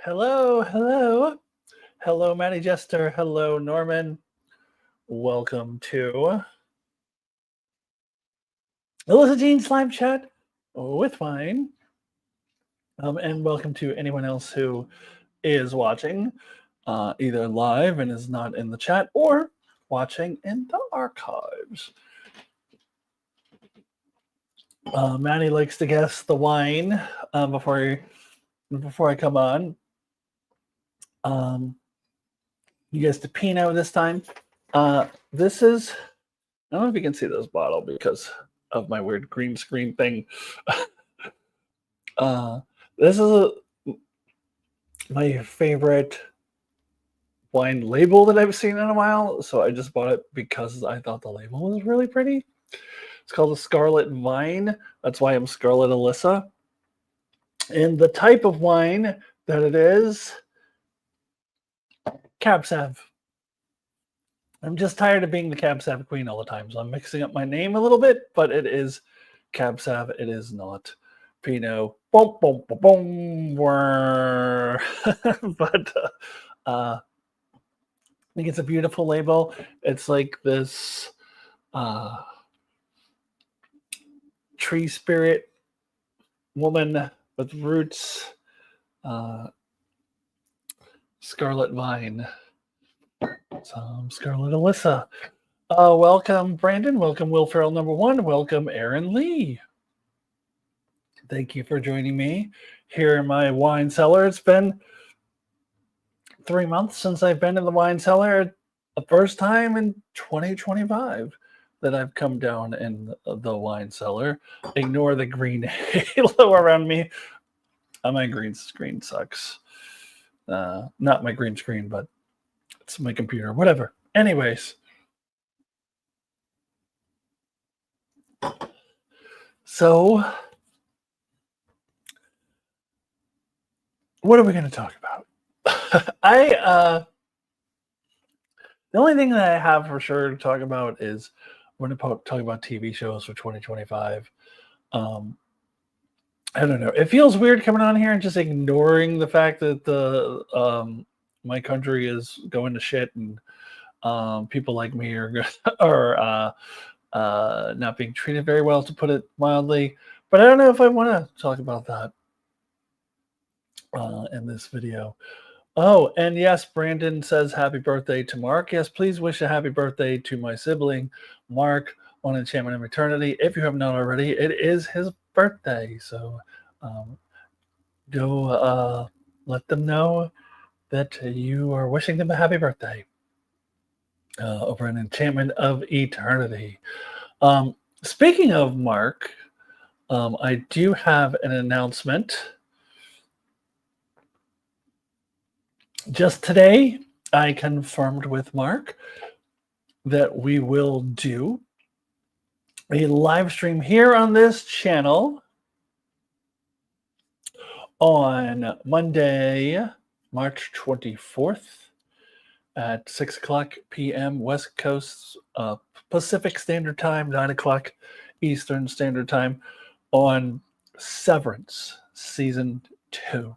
Hello, hello. Hello, Matty Jester. Hello, Norman. Welcome to Alyssa Jean's live chat with wine. And welcome to anyone else who is watching either live and is not in the chat or watching in the archives. Maddie likes to guess the wine before I come on. You guys to Pinot this time. This is, I don't know if you can see this bottle because of my weird green screen thing. This is my favorite wine label that I've seen in a while, so I just bought it because I thought the label was really pretty. It's called the Scarlet Vine. That's why I'm Scarlet Alyssa. And the type of wine that it is, Cab Sav. I'm just tired of being the Cab Sav queen all the time, so I'm mixing up my name a little bit, but it is Cab Sav. It is not Pinot. Boom, boom, boom, boom. But I think it's a beautiful label. It's like this tree spirit woman with roots, Scarlet Vine. Some Scarlet Alyssa. Welcome, Brandon. Welcome, Will Ferrell #1. Welcome, Aaron Lee. Thank you for joining me here in my wine cellar. It's been 3 months since I've been in the wine cellar. The first time in 2025 that I've come down in the wine cellar. Ignore the green halo around me. My green screen sucks. Not my green screen, but it's my computer. Whatever. Anyways. So, what are we going to talk about? The only thing that I have for sure to talk about is we're going to talk about TV shows for 2025. I don't know. It feels weird coming on here and just ignoring the fact that my country is going to shit and people like me are not being treated very well, to put it mildly. But I don't know if I want to talk about that in this video. Oh, and yes, Brandon says happy birthday to Mark. Yes, please wish a happy birthday to my sibling, Mark, on Enchantment of Eternity. If you have not already, it is his birthday. So go let them know that you are wishing them a happy birthday over an Enchantment of Eternity. Speaking of Mark, I do have an announcement. Just today, I confirmed with Mark that we will do a live stream here on this channel on Monday, March 24th at 6 o'clock p.m. West Coast Pacific Standard Time, 9 o'clock Eastern Standard Time on Severance Season 2.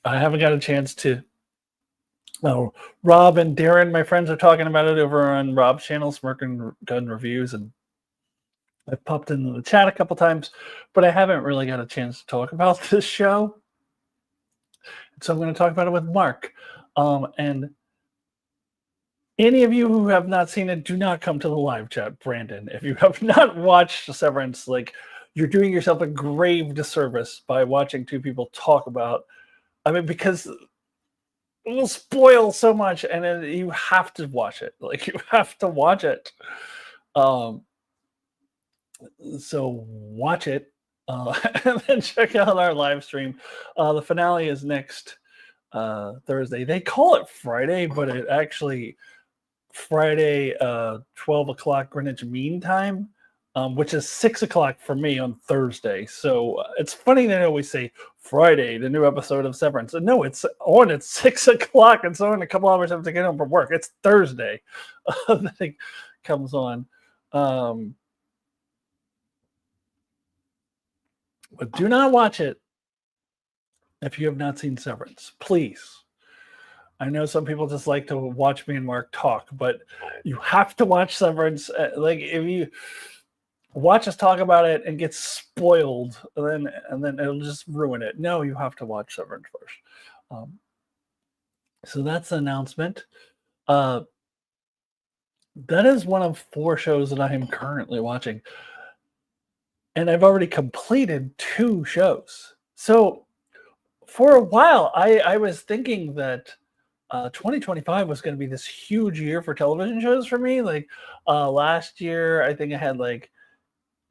I haven't got a chance to. Oh, Rob and Darren, my friends, are talking about it over on Rob's channel, Smirking Gun Reviews, and I've popped into the chat a couple times, but I haven't really got a chance to talk about this show. So I'm going to talk about it with Mark. And any of you who have not seen it, do not come to the live chat, Brandon. If you have not watched Severance, like, you're doing yourself a grave disservice by watching two people talk about. I mean, because it will spoil so much, and then you have to watch it. Like, you have to watch it. So watch it, and then check out our live stream. The finale is next Thursday. They call it Friday, but it actually Friday 12 o'clock Greenwich Mean Time, which is 6 o'clock for me on Thursday. So it's funny they always say Friday, the new episode of Severance. And no, it's on at 6 o'clock, and so in a couple hours I have to get home from work. It's Thursday that it comes on. But do not watch it if you have not seen Severance, please. I know some people just like to watch me and Mark talk, but you have to watch Severance. Like if you watch us talk about it and get spoiled, and then it'll just ruin it. No, you have to watch Severance first. Um, so that's the announcement. Uh, that is one of 4 shows that I am currently watching, and I've already completed 2 shows. So for a while, I was thinking that 2025 was going to be this huge year for television shows for me. Like last year, I think I had like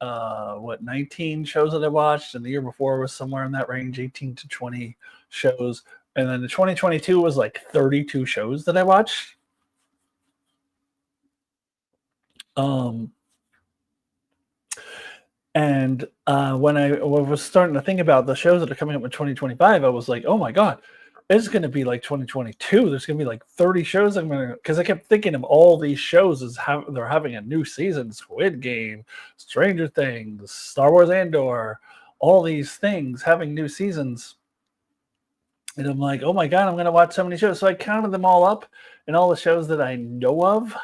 19 shows that I watched, and the year before was somewhere in that range, 18 to 20 shows. And then the 2022 was like 32 shows that I watched. And when I was starting to think about the shows that are coming up in 2025, I was like, oh my God, it's going to be like 2022. There's going to be like 30 shows. Because I kept thinking of all these shows as they're having a new season: Squid Game, Stranger Things, Star Wars Andor, all these things having new seasons. And I'm like, oh my God, I'm going to watch so many shows. So I counted them all up, and all the shows that I know of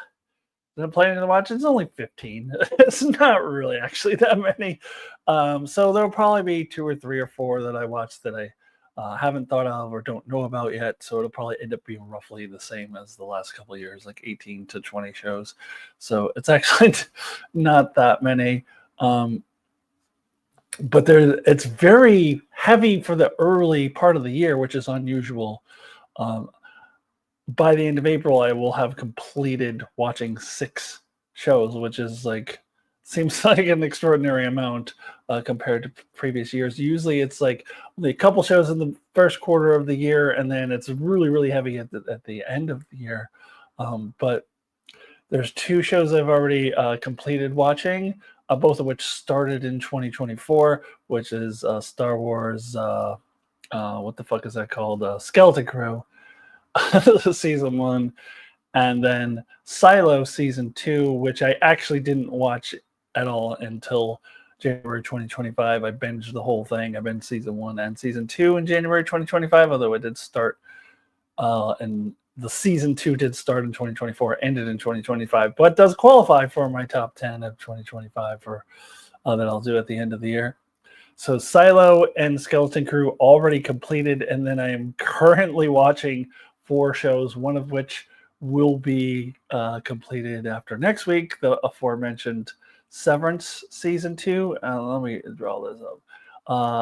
that I'm planning to watch, it's only 15. It's not really actually that many. So there'll probably be 2 or 3 or 4 that I watch that I haven't thought of or don't know about yet. So it'll probably end up being roughly the same as the last couple of years, like 18 to 20 shows. So it's actually not that many. But it's very heavy for the early part of the year, which is unusual. By the end of April, I will have completed watching 6 shows, which is like seems like an extraordinary amount compared to previous years. Usually, it's like only a couple shows in the first quarter of the year, and then it's really, really heavy at the end of the year. But there's 2 shows I've already completed watching, both of which started in 2024, which is Star Wars. What the fuck is that called? Skeleton Crew. Season 1, and then Silo season 2, which I actually didn't watch at all until January 2025. I binged the whole thing. I binged season 1 and season 2 in January 2025, although it did start and the season 2 did start in 2024, ended in 2025, but does qualify for my top 10 of 2025 for that I'll do at the end of the year. So Silo and Skeleton Crew already completed, and then I am currently watching 4 shows, one of which will be completed after next week, the aforementioned Severance season 2. Let me draw this up.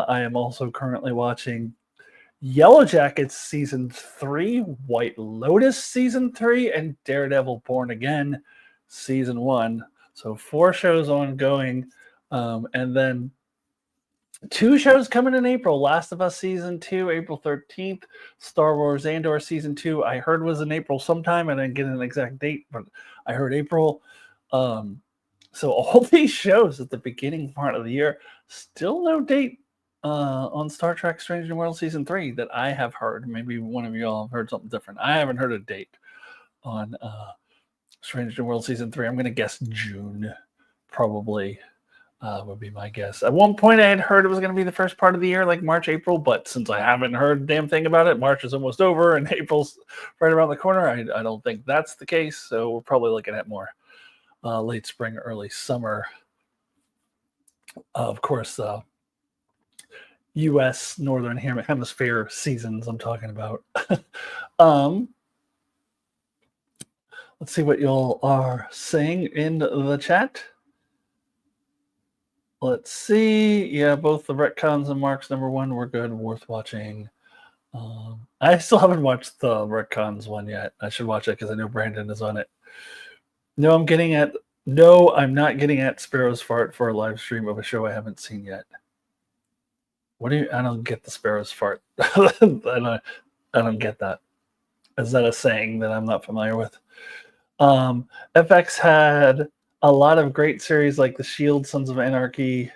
I am also currently watching Yellow Jackets season 3, White Lotus season 3, and Daredevil Born Again season 1. So 4 shows ongoing, and then 2 shows coming in April: Last of Us season 2, April 13th. Star Wars Andor season 2, I heard was in April sometime. I didn't get an exact date, but I heard April. So all these shows at the beginning part of the year, still no date on Star Trek Strange New World season 3 that I have heard. Maybe one of you all have heard something different. I haven't heard a date on Strange New World season 3. I'm going to guess June, probably. Would be my guess. At one point, I had heard it was going to be the first part of the year, like March, April, but since I haven't heard a damn thing about it, March is almost over and April's right around the corner. I don't think that's the case, so we're probably looking at more late spring, early summer. Of course, U.S. Northern Hemisphere seasons I'm talking about. Let's see what y'all are saying in the chat. Let's see. Yeah, both the retcons and Mark's number 1 were good, worth watching. I still haven't watched the retcons one yet. I should watch it because I know Brandon is on it. No, I'm not getting at Sparrow's Fart for a live stream of a show I haven't seen yet. I don't get the Sparrow's Fart. I don't get that. Is that a saying that I'm not familiar with? FX had a lot of great series like The Shield, Sons of Anarchy,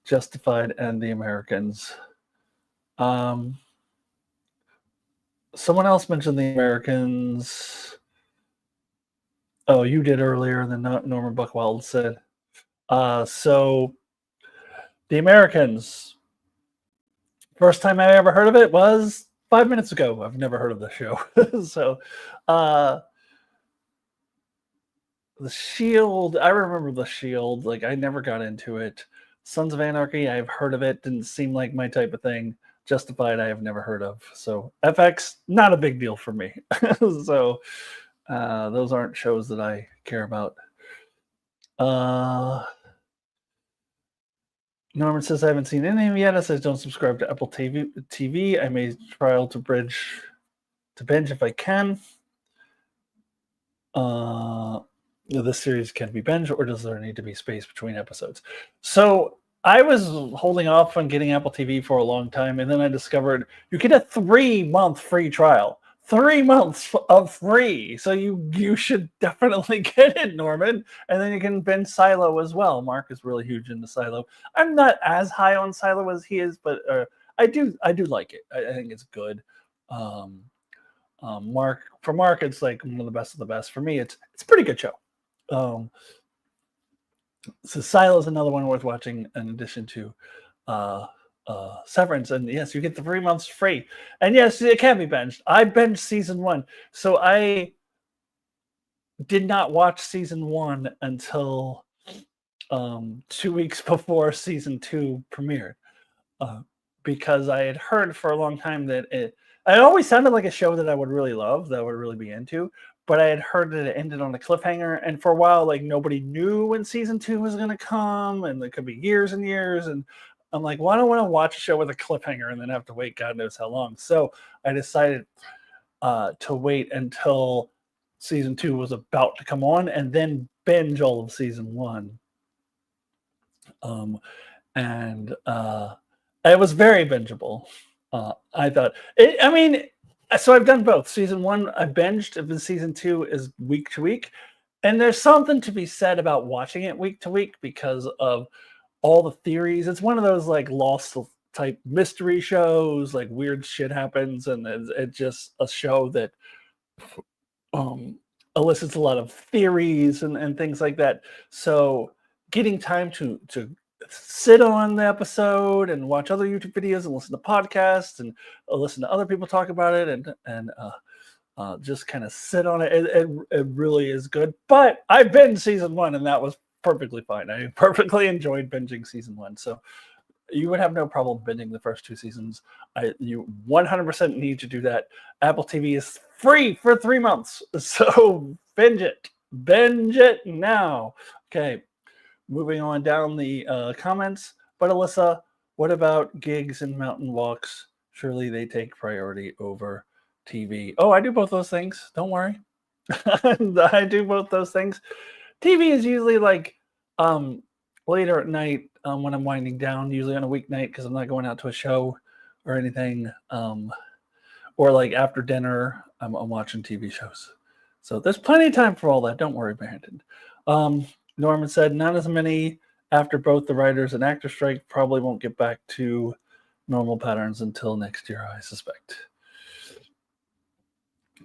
Justified, and The Americans. Someone else mentioned The Americans. Oh, you did earlier than Norman Buckwild said. So The Americans, First time I ever heard of it was 5 minutes ago. I've never heard of the show. So, uh, the Shield, I remember the Shield. Like, I never got into it. Sons of Anarchy, I've heard of it. Didn't seem like my type of thing. Justified, I have never heard of. So, FX, not a big deal for me. So, those aren't shows that I care about. Norman says I haven't seen any of them yet. I says don't subscribe to Apple TV. I may trial to binge if I can. This series can be binge, or does there need to be space between episodes? So I was holding off on getting Apple TV for a long time, and then I discovered you get a 3-month free trial. 3 months of free, so you should definitely get it, Norman. And then you can binge Silo as well. Mark is really huge into Silo. I'm not as high on Silo as he is, but I do like it. I think it's good. Mark, it's like one of the best of the best. For me, it's a pretty good show. So Silo is another one worth watching in addition to Severance. And yes, you get the 3 months free. And yes, it can be binged. I binged season 1. So I did not watch season 1 until 2 weeks before season 2 premiered. Because I had heard for a long time that it always sounded like a show that I would really love, that I would really be into. But I had heard that it ended on a cliffhanger, and for a while, like nobody knew when season 2 was going to come, and it could be years and years. And I'm like, well, I don't want to watch a show with a cliffhanger and then have to wait God knows how long. So I decided to wait until season 2 was about to come on, and then binge all of season 1. And it was very bingeable. I thought. So I've done both. Season 1, I binged, and season 2 is week to week. And there's something to be said about watching it week to week because of all the theories. It's one of those like Lost type mystery shows, like weird shit happens, and it's just a show that elicits a lot of theories and things like that. So getting time to sit on the episode and watch other YouTube videos and listen to podcasts and listen to other people talk about it and just kind of sit on it. It really is good. But I binged season 1, and that was perfectly fine. I perfectly enjoyed binging season 1. So you would have no problem binging the first 2 seasons. You 100% need to do that. Apple TV is free for 3 months. So binge it now. Okay. Moving on down the comments. But Alyssa, what about gigs and mountain walks? Surely they take priority over TV. Oh, I do both those things. Don't worry. I do both those things. TV is usually like later at night when I'm winding down, usually on a weeknight because I'm not going out to a show or anything. Or like after dinner, I'm watching TV shows. So there's plenty of time for all that. Don't worry, Brandon. Norman said not as many after both the writers and actor strike. Probably won't get back to normal patterns until next year, I suspect.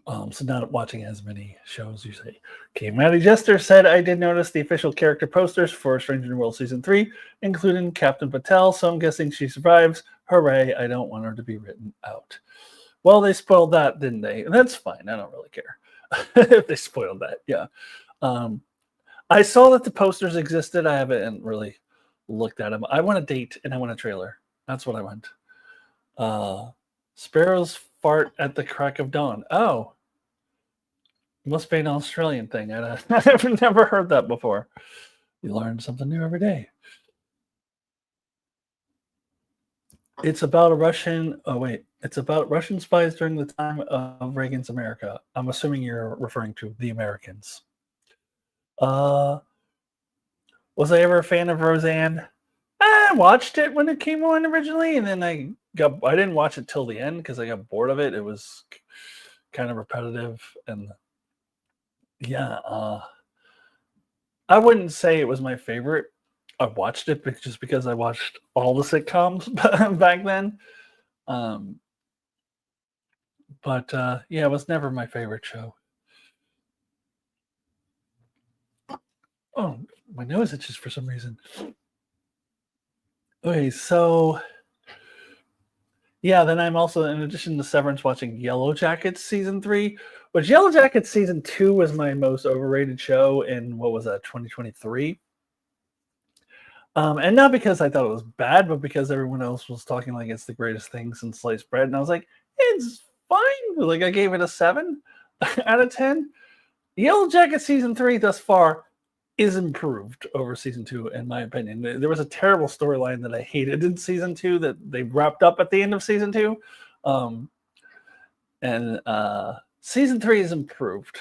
So not watching as many shows, you say. Okay, Maddie Jester said, I did notice the official character posters for Stranger in the World Season 3, including Captain Patel, so I'm guessing she survives. Hooray, I don't want her to be written out. Well, they spoiled that, didn't they? And that's fine. I don't really care if they spoiled that. Yeah. I saw that the posters existed. I haven't really looked at them. I want a date and I want a trailer. That's what I want. Sparrows fart at the crack of dawn. Oh, must be an Australian thing. I've never heard that before. You learn something new every day. It's about a Russian. Oh wait, it's about Russian spies during the time of Reagan's America. I'm assuming you're referring to the Americans. Was I ever a fan of Roseanne? I watched it when it came on originally, and then I didn't watch it till the end because I got bored of it. It was kind of repetitive, and yeah, I wouldn't say it was my favorite. I watched it just because I watched all the sitcoms back then. But yeah, it was never my favorite show. Oh, my nose itches for some reason. Okay, so Yeah, then I'm also, in addition to Severance, watching Yellow Jackets season 3, which Yellow Jackets season 2 was my most overrated show in, what was that, 2023? And not because I thought it was bad, but because everyone else was talking like it's the greatest thing since sliced bread, and I was like, it's fine. Like I gave it a 7 out of 10. Yellow Jacket season 3 thus far is improved over season 2, in my opinion. There was a terrible storyline that I hated in season 2 that they wrapped up at the end of season 2. And season 3 is improved.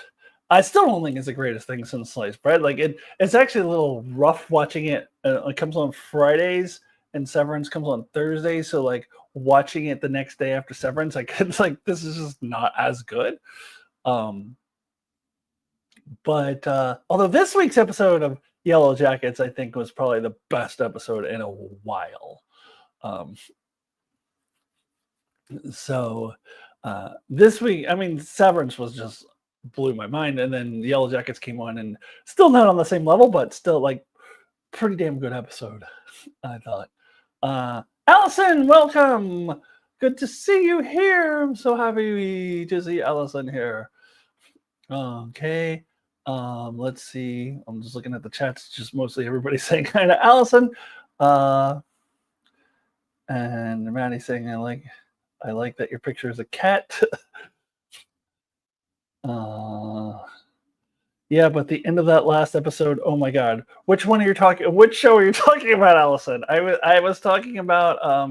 I still don't think it's the greatest thing since sliced bread. Like it's actually a little rough watching it. It comes on Fridays, and Severance comes on Thursdays. So like watching it the next day after Severance, like it's like this is just not as good. But although this week's episode of Yellow Jackets, I think, was probably the best episode in a while. So this week, I mean, Severance was just blew my mind, and then Yellow Jackets came on, and still not on the same level, but still like pretty damn good episode, I thought. Allison, welcome. Good to see you here. I'm so happy to see Allison here. Okay. Let's see. I'm just looking at the chats. Just mostly everybody saying hi to Allison. And Maddie saying I like that your picture is a cat. Yeah, but the end of that last episode, oh my god. Which one are you talking which show are you talking about, Allison? I was talking about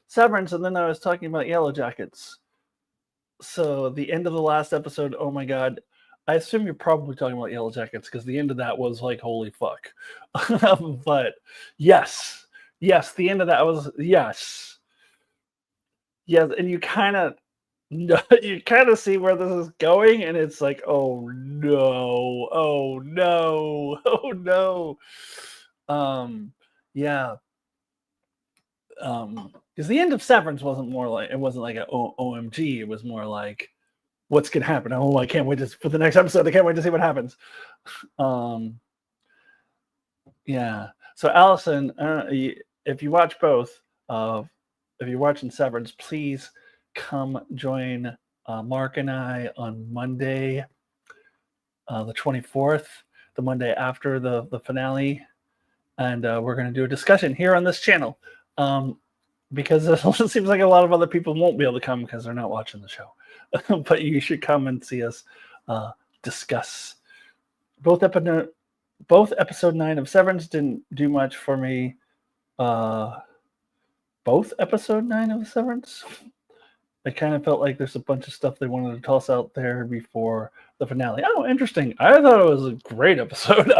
Severance, and then I was talking about Yellow Jackets. So the end of the last episode, oh my god. I assume you're probably talking about Yellow Jackets because the end of that was like holy fuck. But yes, the end of that was yes, and you kind of see where this is going, and it's like, oh no, oh no, oh no. Yeah. Because the end of Severance wasn't like an OMG. It was more like, what's gonna happen? Oh, I can't wait for the next episode. I can't wait to see what happens. Yeah. So Allison, if you watch both, if you're watching Severance, please come join Mark and I on Monday, the 24th, the Monday after the finale, and we're going to do a discussion here on this channel. Because it seems like a lot of other people won't be able to come because they're not watching the show. But you should come and see us discuss. Both episode 9 of Severance didn't do much for me. Both episode 9 of Severance, I kind of felt like there's a bunch of stuff they wanted to toss out there before the finale. Oh, interesting. I thought it was a great episode.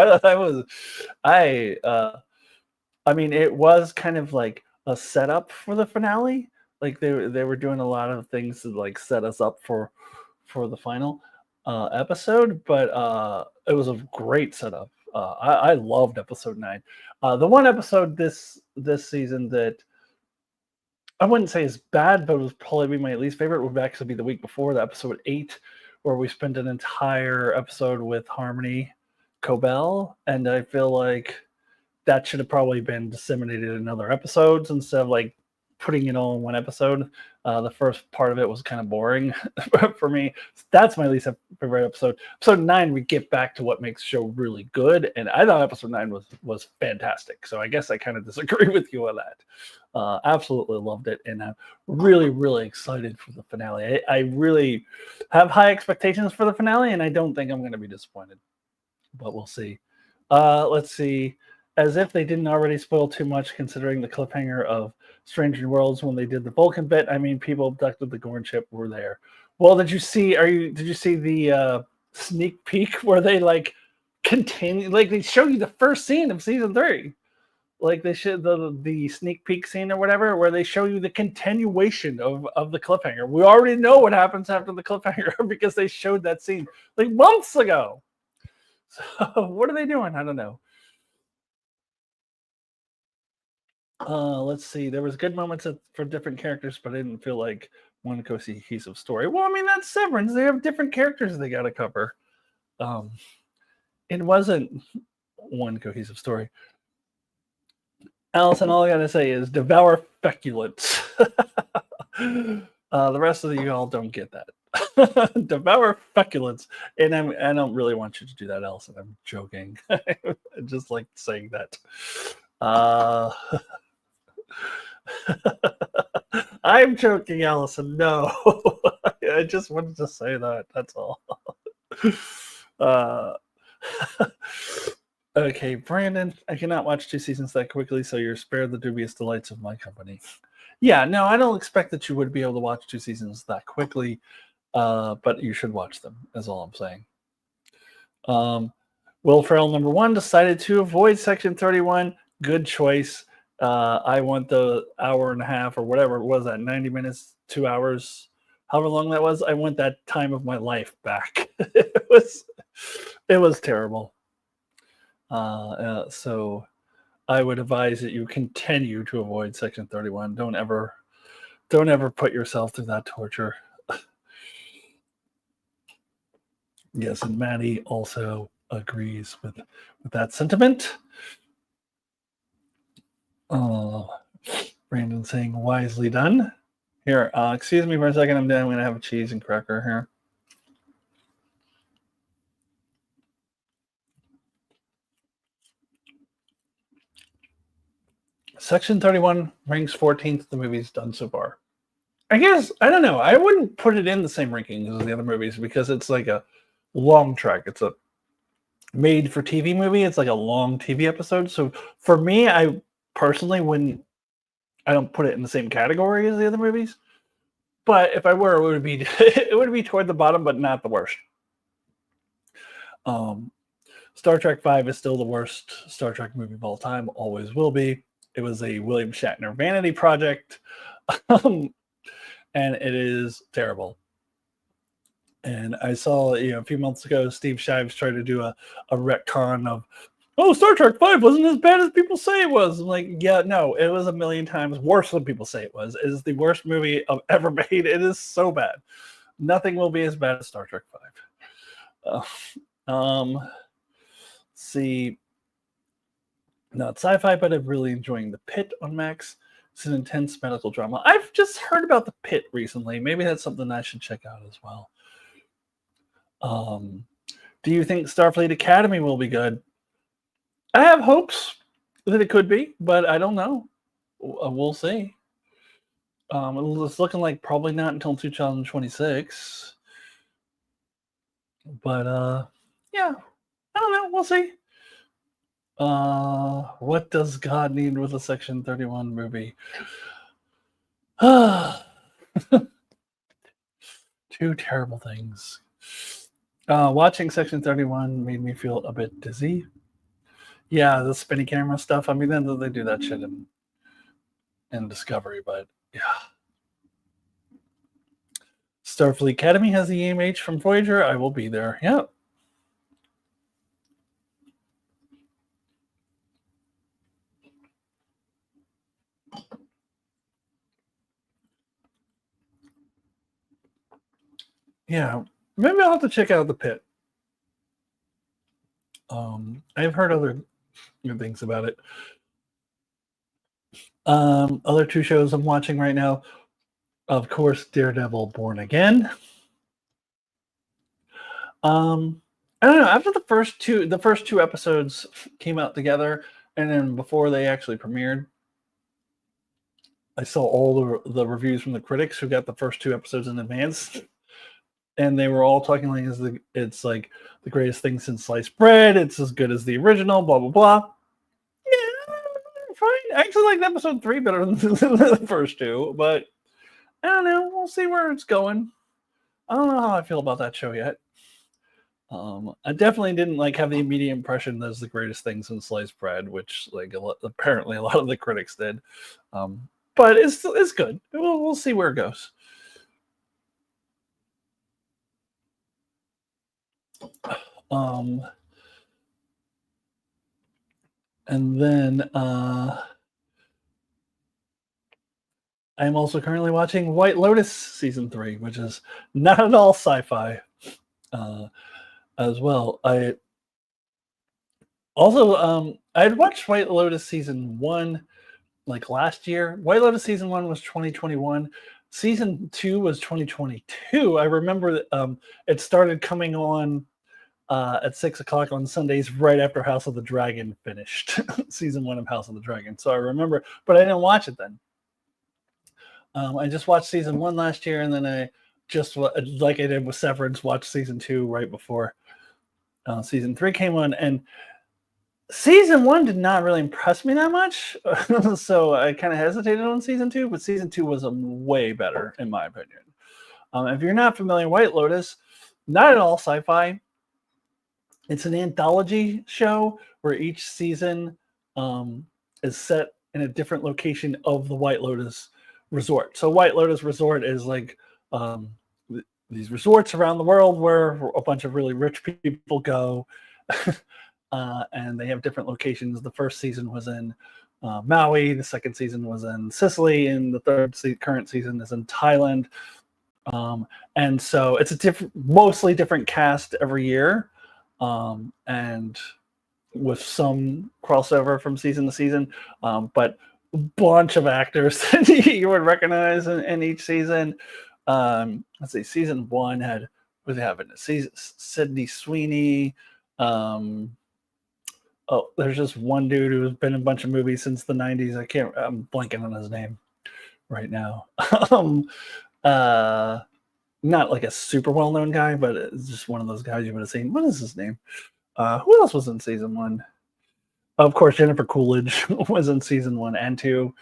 I mean, it was kind of like a setup for the finale. Like they were doing a lot of things to like set us up for the final episode, but it was a great setup. I loved episode 9. The one episode this season that I wouldn't say is bad, but it was probably my least favorite would actually be the week before, the episode 8, where we spent an entire episode with Harmony Cobell, and I feel like that should have probably been disseminated in other episodes instead of like putting it all in one episode. The first part of it was kind of boring for me. That's my least favorite episode. Episode 9, we get back to what makes the show really good, and I thought episode 9 was fantastic. So I guess I kind of disagree with you on that. Absolutely loved it, and I'm really, really excited for the finale. I really have high expectations for the finale, and I don't think I'm going to be disappointed. But we'll see. Let's see. As if they didn't already spoil too much, considering the cliffhanger of Stranger Worlds when they did the Vulcan bit. I mean, people abducted the Gorn ship were there. Well, did you see the sneak peek where they like continue, like they show you the first scene of season 3? Like they should the sneak peek scene or whatever, where they show you the continuation of the cliffhanger. We already know what happens after the cliffhanger because they showed that scene like months ago. So what are they doing? I don't know. Let's see. There was good moments for different characters, but I didn't feel like one cohesive story. Well, I mean that's Severance. They have different characters they got to cover. It wasn't one cohesive story. Allison, all I gotta say is devour feculence. The rest of you all don't get that. Devour feculence, and I don't really want you to do that, Allison. I'm joking. I just like saying that. I'm joking, Allison. No, I just wanted to say that. That's all. Okay, Brandon, I cannot watch 2 seasons that quickly, so you're spared the dubious delights of my company. Yeah, no, I don't expect that you would be able to watch 2 seasons that quickly, but you should watch them, is all I'm saying. Will Ferrell, number 1, decided to avoid Section 31. Good choice. I want the hour and a half or whatever it was, that 90 minutes, 2 hours, however long that was. I want that time of my life back. It was terrible. So I would advise that you continue to avoid Section 31. Don't ever put yourself through that torture. Yes, and Maddie also agrees with that sentiment. Brandon saying wisely done. Here, excuse me for a second. I'm going to have a cheese and cracker here. Section 31 ranks 14th the movies done so far. I guess, I don't know. I wouldn't put it in the same rankings as the other movies because it's like a long track. It's a made for TV movie. It's like a long TV episode. So for me, I personally I don't put it in the same category as the other movies. But if I were, it would be it would be toward the bottom, but not the worst. Star Trek V is still the worst Star Trek movie of all time. Always will be. It was a William Shatner vanity project, and it is terrible. And I saw, a few months ago, Steve Shives tried to do a retcon of, Star Trek V wasn't as bad as people say it was. I'm like, yeah, no, it was a million times worse than people say it was. It is the worst movie I've ever made. It is so bad. Nothing will be as bad as Star Trek V. See, not sci-fi, but I'm really enjoying The Pit on Max. It's an intense medical drama. I've just heard about The Pit recently. Maybe that's something I should check out as well. Do you think Starfleet Academy will be good? I have hopes that it could be, but I don't know. We'll see. It's looking like probably not until 2026. But yeah, I don't know. We'll see. What does God need with a Section 31 movie? Two terrible things. Watching Section 31 made me feel a bit dizzy. Yeah, the spinny camera stuff. I mean, then they do that shit in Discovery, but yeah. Starfleet Academy has the EMH from Voyager. I will be there. Yep. Yeah, maybe I'll have to check out The Pit. I've heard other good things about it. Other 2 shows I'm watching right now, of course, Daredevil Born Again. I don't know. After the first two episodes came out together, and then before they actually premiered, I saw all the reviews from the critics who got the first 2 episodes in advance, and they were all talking like it's like the greatest thing since sliced bread. It's as good as the original. Blah blah blah. Yeah, fine. I actually like episode 3 better than the first 2, but I don't know. We'll see where it's going. I don't know how I feel about that show yet. I definitely didn't have the immediate impression that it's the greatest thing since sliced bread, which apparently a lot of the critics did. But it's good. We'll see where it goes. And then I'm also currently watching White Lotus season 3, which is not at all sci-fi. As well, I also I had watched White Lotus season 1 like last year. White Lotus season 1 was 2021. Season 2 was 2022. I remember that, it started coming on at 6 o'clock on Sundays right after House of the Dragon finished. Season 1 of House of the Dragon. So I remember, but I didn't watch it then. I just watched season 1 last year, and then I just, like I did with Severance, watched season 2 right before season 3 came on. And season 1 did not really impress me that much. So I kind of hesitated on season 2, but season 2 was way better, in my opinion. If you're not familiar, White Lotus, not at all sci-fi. It's an anthology show where each season is set in a different location of the White Lotus Resort. So White Lotus Resort is like these resorts around the world where a bunch of really rich people go. And they have different locations. The first season was in Maui. The second season was in Sicily. And the current season is in Thailand. And so it's a mostly different cast every year. And with some crossover from season to season, but a bunch of actors that you would recognize in each season. Let's see, season 1 had, what they have in it? Sydney Sweeney. There's just one dude who's been in a bunch of movies since the 90s. I'm blanking on his name right now. Not like a super well-known guy, but it's just one of those guys you would have seen. What is his name? Who else was in season 1? Of course, Jennifer Coolidge was in season 1 and 2.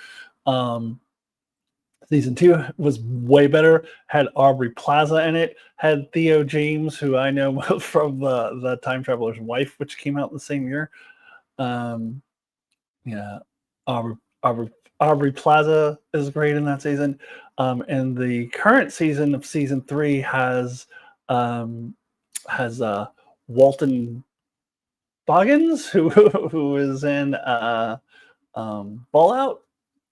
Season 2 was way better. Had Aubrey Plaza in it. Had Theo James, who I know from the Time Traveler's Wife, which came out the same year. Aubrey Plaza is great in that season. And the current season of season 3 has Walton Boggins, who is in Fallout,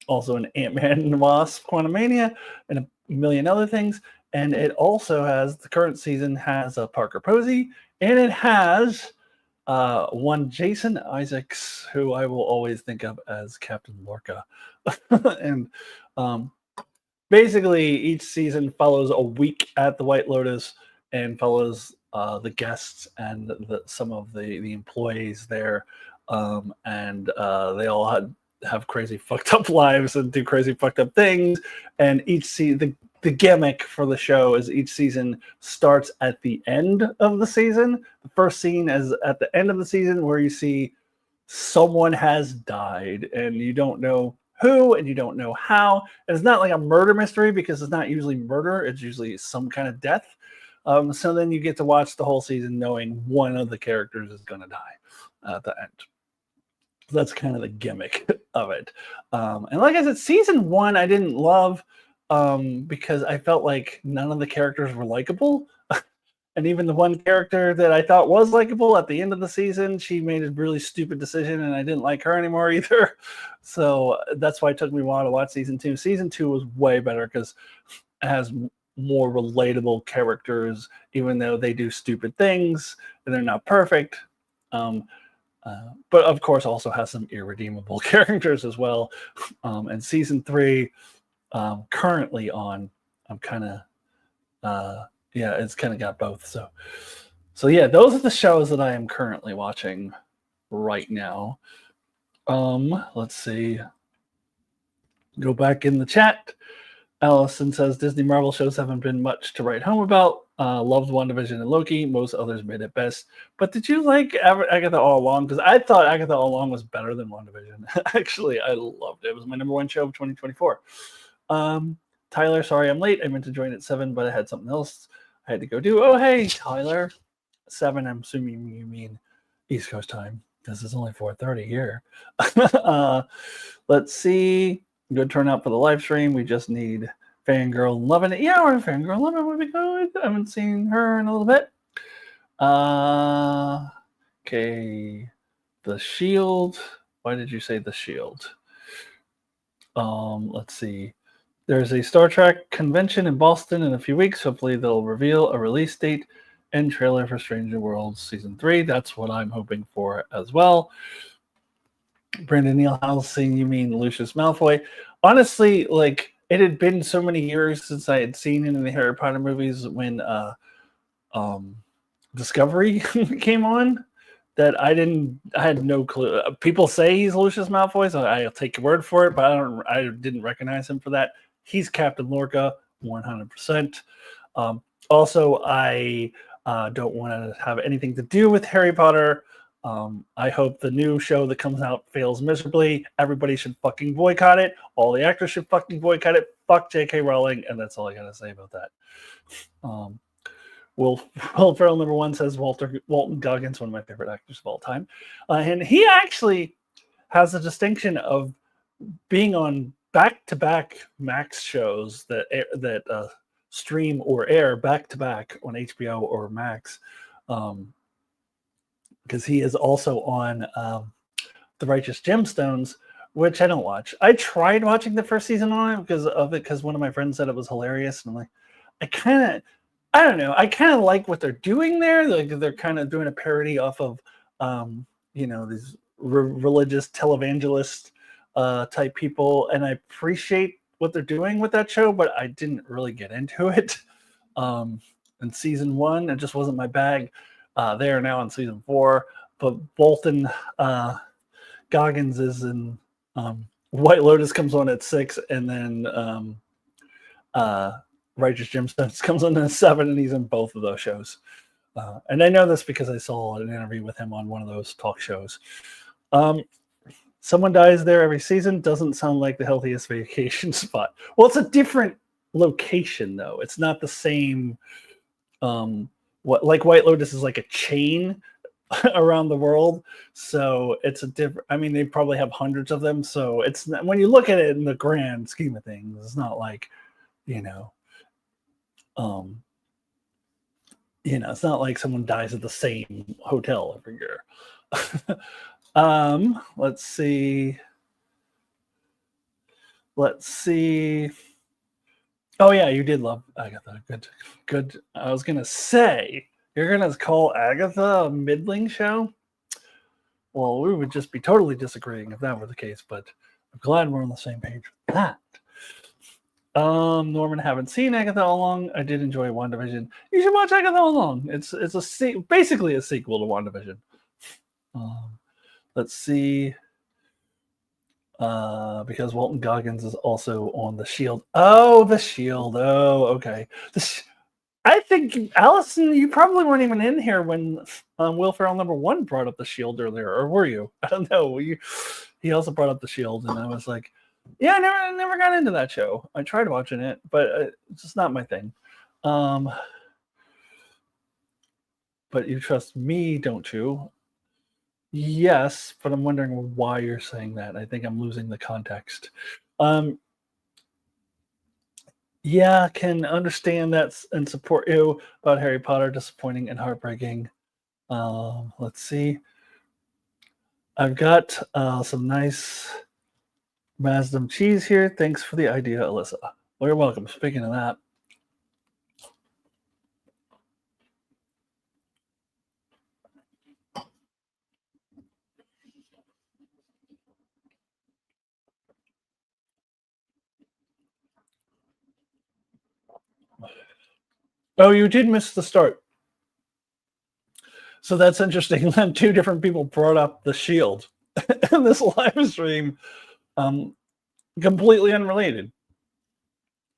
also in Ant-Man and the Wasp: Quantumania, and a million other things. And it also has, the current season has Parker Posey, and it has one Jason Isaacs, who I will always think of as Captain Lorca. And basically each season follows a week at the White Lotus and follows the guests and some of the employees there, and they all have crazy fucked up lives and do crazy fucked up things. And the gimmick for the show is each season starts at the end of the season. The first scene is at the end of the season, where you see someone has died and you don't know who and you don't know how. And it's not like a murder mystery, because it's not usually murder, it's usually some kind of death. So then you get to watch the whole season knowing one of the characters is going to die at the end. So that's kind of the gimmick of it. And like I said, season 1 I didn't love because I felt like none of the characters were likable. And even the one character that I thought was likable at the end of the season, she made a really stupid decision, and I didn't like her anymore either. So that's why it took me a while to watch season 2. Season 2 was way better because it has more relatable characters, even though they do stupid things and they're not perfect. But of course also has some irredeemable characters as well. And season 3, currently on, I'm kind of it's kind of got both. So yeah, those are the shows that I am currently watching right now. Let's see. Go back in the chat. Allison says Disney Marvel shows haven't been much to write home about. Loved WandaVision and Loki. Most others made it best. But did you like Agatha All Along? Because I thought Agatha All Along was better than WandaVision. Actually, I loved it. It was my number 1 show of 2024. Tyler, sorry I'm late. I meant to join at 7, but I had something else I had to go do. Oh, hey, Tyler. 7, I'm assuming you mean East Coast time, because it's only 4:30 here. Let's see. Good turnout for the live stream. We just need Fangirl Loving It. Yeah, we're Fangirl Loving It would be good. I haven't seen her in a little bit. Okay. The Shield. Why did you say The Shield? Let's see. There's a Star Trek convention in Boston in a few weeks. Hopefully they'll reveal a release date and trailer for Strange New Worlds Season 3. That's what I'm hoping for as well. Brandon Neilhouse, you mean Lucius Malfoy? Honestly, like it had been so many years since I had seen him in the Harry Potter movies when um, Discovery came on that I had no clue. People say he's Lucius Malfoy, so I'll take your word for it, but I didn't recognize him for that. He's Captain Lorca, 100%. Also, I don't want to have anything to do with Harry Potter. I hope the new show that comes out fails miserably. Everybody should fucking boycott it. All the actors should fucking boycott it. Fuck J.K. Rowling, and that's all I gotta say about that. Will Ferrell #1 says Walton Goggins, one of my favorite actors of all time, and he actually has the distinction of being on back-to-back Max shows that stream or air back-to-back on HBO or Max, because he is also on The Righteous Gemstones, which I don't watch. I tried watching the first season on it because one of my friends said it was hilarious, and I'm like, I don't know. I kind of like what they're doing there. Like they're kind of doing a parody off of, these religious televangelist type people, and I appreciate what they're doing with that show. But I didn't really get into it. In season 1, it just wasn't my bag. They are now in season 4, but Bolton Goggins is in White Lotus comes on at 6, and then Righteous Gemstones comes on at 7, and he's in both of those shows. And I know this because I saw an interview with him on one of those talk shows. Someone dies there every season. Doesn't sound like the healthiest vacation spot. Well, it's a different location, though. It's not the same. Like White Lotus is like a chain around the world, so it's a different. I mean, they probably have hundreds of them, so it's not, when you look at it in the grand scheme of things, it's not like, it's not like someone dies at the same hotel every year. Let's see. Oh yeah, you did love Agatha. Good. I was gonna say you're gonna call Agatha a middling show. Well, we would just be totally disagreeing if that were the case, but I'm glad we're on the same page with that. Norman, haven't seen Agatha all along. I did enjoy WandaVision. You should watch Agatha all along. It's basically a sequel to WandaVision. Let's see. Because Walton Goggins is also on The Shield. Oh, The Shield. Oh, okay. I think, Allison, you probably weren't even in here when Will Ferrell #1 brought up The Shield earlier, or were you? I don't know. He also brought up The Shield, and I was like, yeah, I never got into that show. I tried watching it, but it's just not my thing. But you trust me, don't you? Yes, but I'm wondering why you're saying that. I think I'm losing the context. Yeah, can understand that and support you about Harry Potter, disappointing and heartbreaking. Let's see. I've got some nice Mazdam cheese here. Thanks for the idea, Alyssa. Well, you're welcome. Speaking of that, oh, you did miss the start. So that's interesting. Then 2 different people brought up The Shield in this live stream, completely unrelated.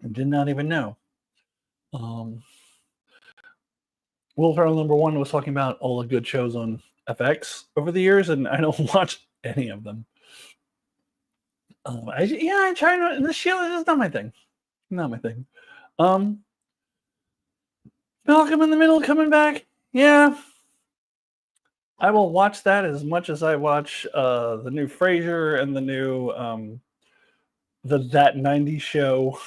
I did not even know. Will Ferrell #1 was talking about all the good shows on FX over the years, and I don't watch any of them. I try not. The Shield is not my thing. Not my thing. Malcolm in the Middle coming back. Yeah, I will watch that as much as I watch the new Frasier and the new That 90s Show.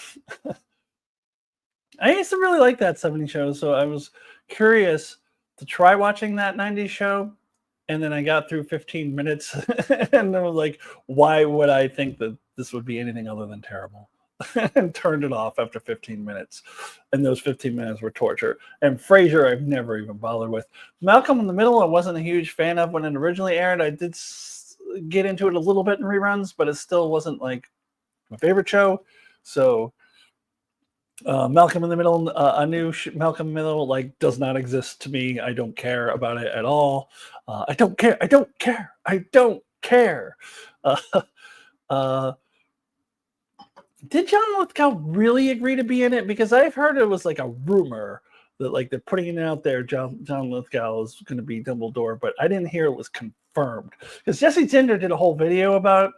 I used to really like that 70s show, so I was curious to try watching That 90s Show, and then I got through 15 minutes, and I was like, why would I think that this would be anything other than terrible? And turned it off after 15 minutes. And those 15 minutes were torture. And Frasier, I've never even bothered with. Malcolm in the Middle, I wasn't a huge fan of when it originally aired. I did get into it a little bit in reruns, but it still wasn't like my favorite show. So Malcolm in the Middle, a new Malcolm in the Middle, like does not exist to me. I don't care about it at all. I don't care. I don't care. I don't care. Uh, uh, did John Lithgow really agree to be in it? Because I've heard it was like a rumor that like they're putting it out there. John Lithgow is going to be Dumbledore, but I didn't hear it was confirmed. Because Jessie Tinder did a whole video about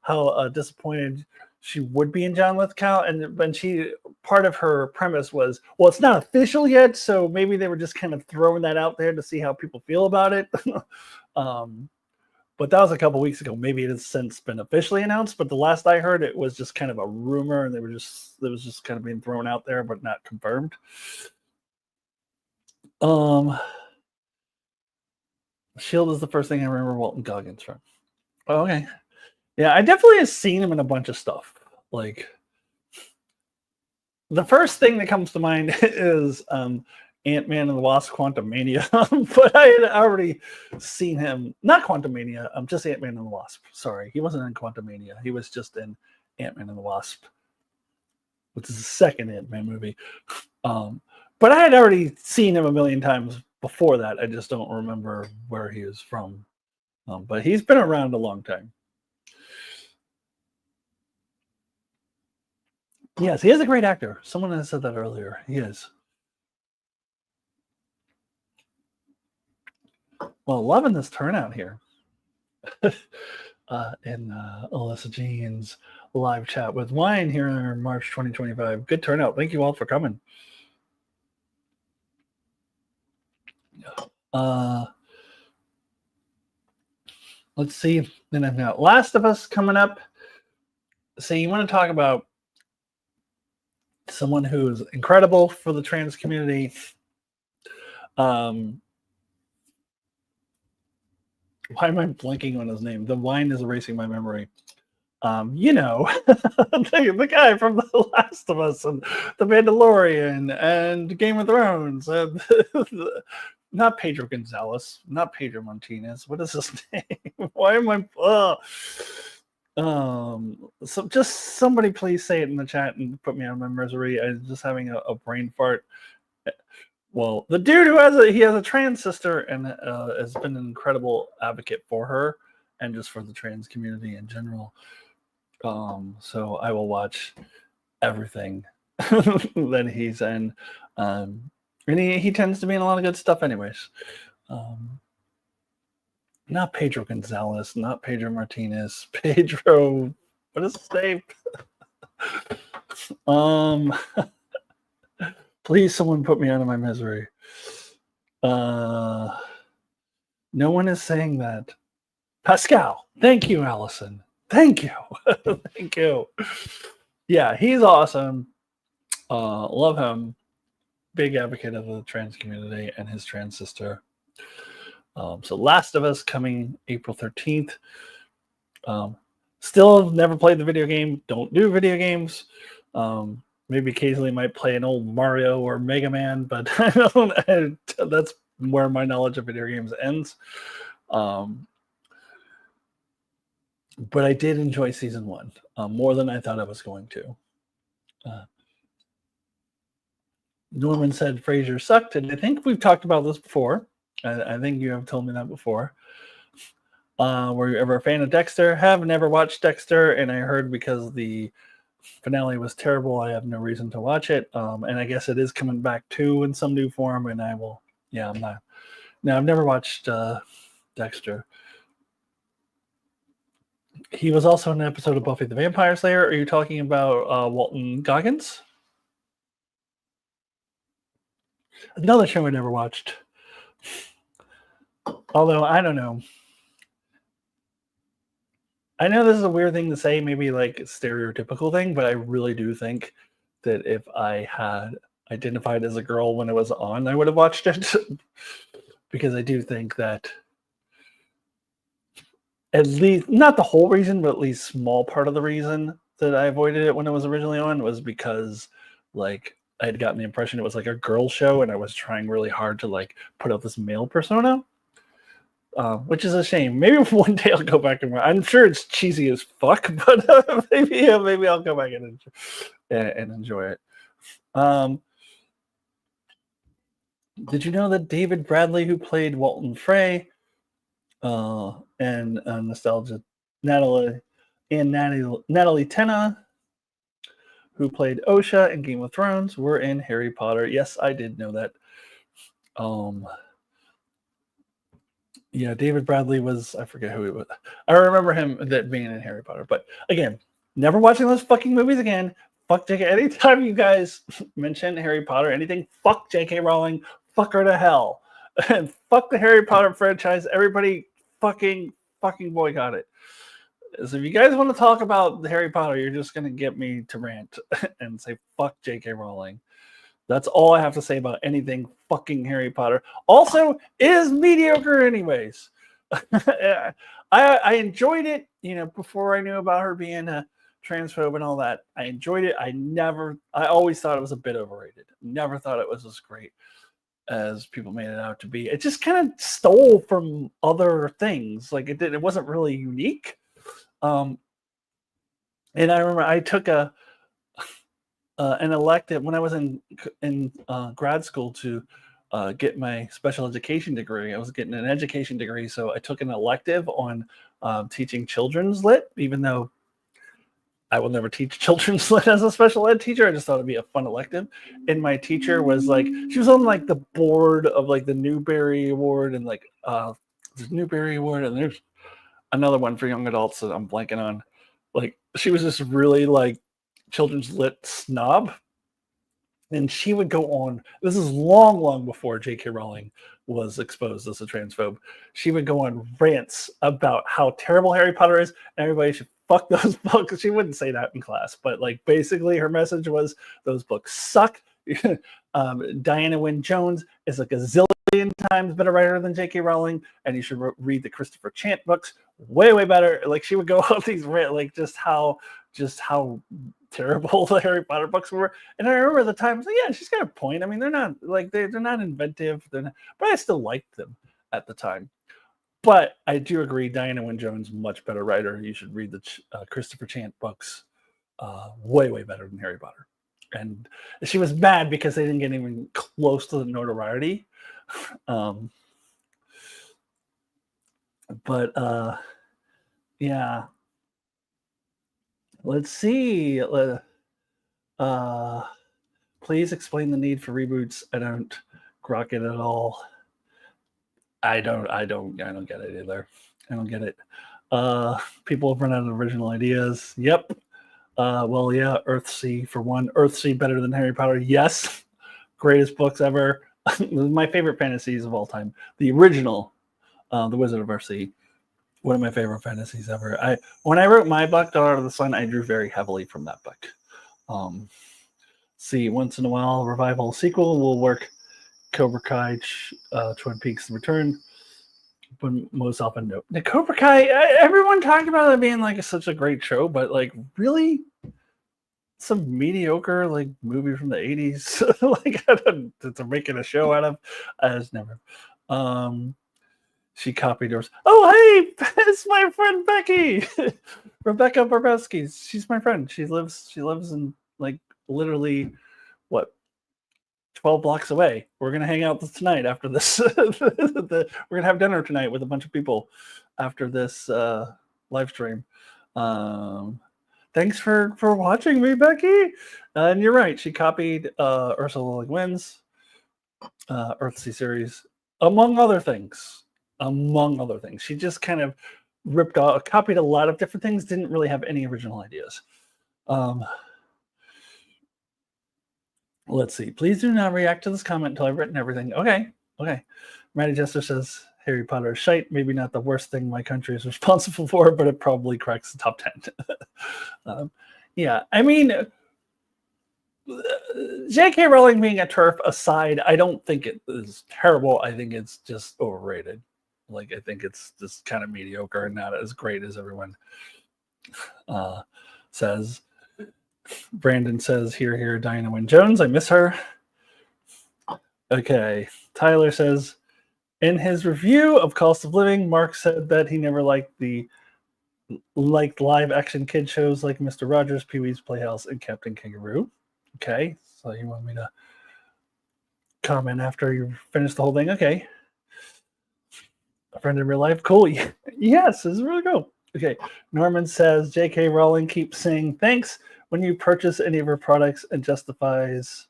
how disappointed she would be in John Lithgow, and when she part of her premise was, well, it's not official yet, so maybe they were just kind of throwing that out there to see how people feel about it. But that was a couple weeks ago. Maybe it has since been officially announced, but the last I heard, it was just kind of a rumor, and it was just kind of being thrown out there, but not confirmed. Shield is the first thing I remember Walton Goggins from. Oh, okay. Yeah, I definitely have seen him in a bunch of stuff. Like, the first thing that comes to mind is Ant-Man and the Wasp: Quantumania, but I had already seen him. Not Quantumania, just Ant-Man and the Wasp. Sorry, he wasn't in Quantumania. He was just in Ant-Man and the Wasp, which is the second Ant-Man movie. But I had already seen him a million times before that. I just don't remember where he was from. But he's been around a long time. Yes, he is a great actor. Someone has said that earlier. He is. Well, loving this turnout here. In Alyssa Jean's live chat with Wine here in March 2025. Good turnout. Thank you all for coming. Let's see. Then I've got Last of Us coming up. So you want to talk about someone who's incredible for the trans community. Why am I blanking on his name? The wine is erasing my memory. You know, the guy from The Last of Us and The Mandalorian and Game of Thrones. And not Pedro Gonzalez, not Pedro Martinez. What is his name? Why am I? So just somebody please say it in the chat and put me on my misery. I'm just having a brain fart. Well, the dude who has a trans sister and has been an incredible advocate for her and just for the trans community in general. So I will watch everything that he's in. And he tends to be in a lot of good stuff anyways. Not Pedro Gonzalez, not Pedro Martinez, Pedro, what is his name? Please, someone put me out of my misery. No one is saying that. Pascal. Thank you, Allison. Thank you. Thank you. Yeah, he's awesome. Love him. Big advocate of the trans community and his trans sister. So Last of Us coming April 13th. Still never played the video game. Don't do video games. Maybe occasionally might play an old Mario or Mega Man, but that's where my knowledge of video games ends. But I did enjoy season 1 more than I thought I was going to. Norman said Frasier sucked, and I think we've talked about this before. I think you have told me that before. Were you ever a fan of Dexter? Have never watched Dexter, and I heard because the finale was terrible, I have no reason to watch it. And I guess it is coming back too in some new form, and I will. Yeah, I'm not. No, I've never watched Dexter. He was also in an episode of Buffy the Vampire Slayer. Are you talking about Walton Goggins? Another show I never watched. Although, I don't know. I know this is a weird thing to say, maybe like a stereotypical thing, but I really do think that if I had identified as a girl when it was on, I would have watched it. Because I do think that at least, not the whole reason, but at least small part of the reason that I avoided it when it was originally on was because like I had gotten the impression it was like a girl show and I was trying really hard to like put out this male persona. which is a shame. Maybe one day I'll go back and I'm sure it's cheesy as fuck, but maybe I'll go back and enjoy it. Did you know that David Bradley, who played Walton Frey, and nostalgia Natalie Tena, who played Osha in Game of Thrones, were in Harry Potter? Yes, I did know that. Yeah, David Bradley was, I forget who he was. I remember him that being in Harry Potter. But again, never watching those fucking movies again. Fuck JK. Anytime you guys mention Harry Potter, anything, fuck JK Rowling, fuck her to hell. And fuck the Harry Potter franchise. Everybody fucking boycott it. So if you guys want to talk about the Harry Potter, you're just going to get me to rant and say fuck JK Rowling. That's all I have to say about anything fucking Harry Potter. Also, it is mediocre anyways. I enjoyed it, before I knew about her being a transphobe and all that. I enjoyed it. I always thought it was a bit overrated. Never thought it was as great as people made it out to be. It just kind of stole from other things. Like it wasn't really unique. And I remember I took an elective when I was in grad school to get my special education degree. I was getting an education degree, so I took an elective on teaching children's lit, even though I will never teach children's lit as a special ed teacher. I just thought it'd be a fun elective. And my teacher was like, she was on like the board of like the Newbery Award and like the Newbery Award, and there's another one for young adults that I'm blanking on. Like she was just really like children's lit snob, and she would go on. This is long before J.K. Rowling was exposed as a transphobe. She would go on rants about how terrible Harry Potter is, and everybody should fuck those books. She wouldn't say that in class, but like basically her message was those books suck. Diana Wynne Jones is like a zillion times better writer than J.K. Rowling, and you should read the Christopher Chant books. Way better. Like she would go on these like just how terrible the Harry Potter books were. And I remember at the time, I was like, yeah, she's got a point. I mean, they're not like they're not inventive. But I still liked them at the time. But I do agree, Diana Wynne Jones, much better writer. You should read the Christopher Chant books. Way better than Harry Potter. And she was mad because they didn't get even close to the notoriety. Yeah. Let's see. Please explain the need for reboots. I don't grok it at all. I don't get it either. I don't get it. People have run out of original ideas. Yep. Well, yeah, Earthsea for one. Earthsea better than Harry Potter. Yes. Greatest books ever. My favorite fantasies of all time. The original, The Wizard of Earthsea. One of my favorite fantasies ever. When I wrote my book, Daughter of the Sun, I drew very heavily from that book. See, once in a while, revival sequel will work. Cobra Kai, Twin Peaks: The Return, but most often no. The Cobra Kai, everyone talked about it being like such a great show, but like really, some mediocre like movie from the 80s. Like they're making a show out of. I just never. She copied yours. Oh, hey, it's my friend Becky, Rebecca Barbowski. She's my friend. She lives in like literally what 12 blocks away. We're gonna hang out tonight after this. We're gonna have dinner tonight with a bunch of people after this live stream. Thanks for watching me, Becky. And you're right. She copied Ursula Le Guin's Earthsea series, among other things. She just kind of copied a lot of different things, didn't really have any original ideas. Let's see. Please do not react to this comment until I've written everything. Okay. Maddie Jester says Harry Potter is shite. Maybe not the worst thing my country is responsible for, but it probably cracks the top 10. Yeah, I mean, J.K. Rowling being a TERF aside, I don't think it is terrible. I think it's just overrated. Like, I think it's just kind of mediocre and not as great as everyone says. Brandon says, here, Diana Wynne Jones. I miss her. Okay. Tyler says, In his review of Cost of Living, Mark said that he never liked live action kid shows like Mr. Rogers, Pee Wee's Playhouse, and Captain Kangaroo. Okay, so you want me to comment after you finish the whole thing? Okay. A friend in real life? Cool. Yes, this is really cool. Okay. Norman says J.K. Rowling keeps saying thanks when you purchase any of her products and justifies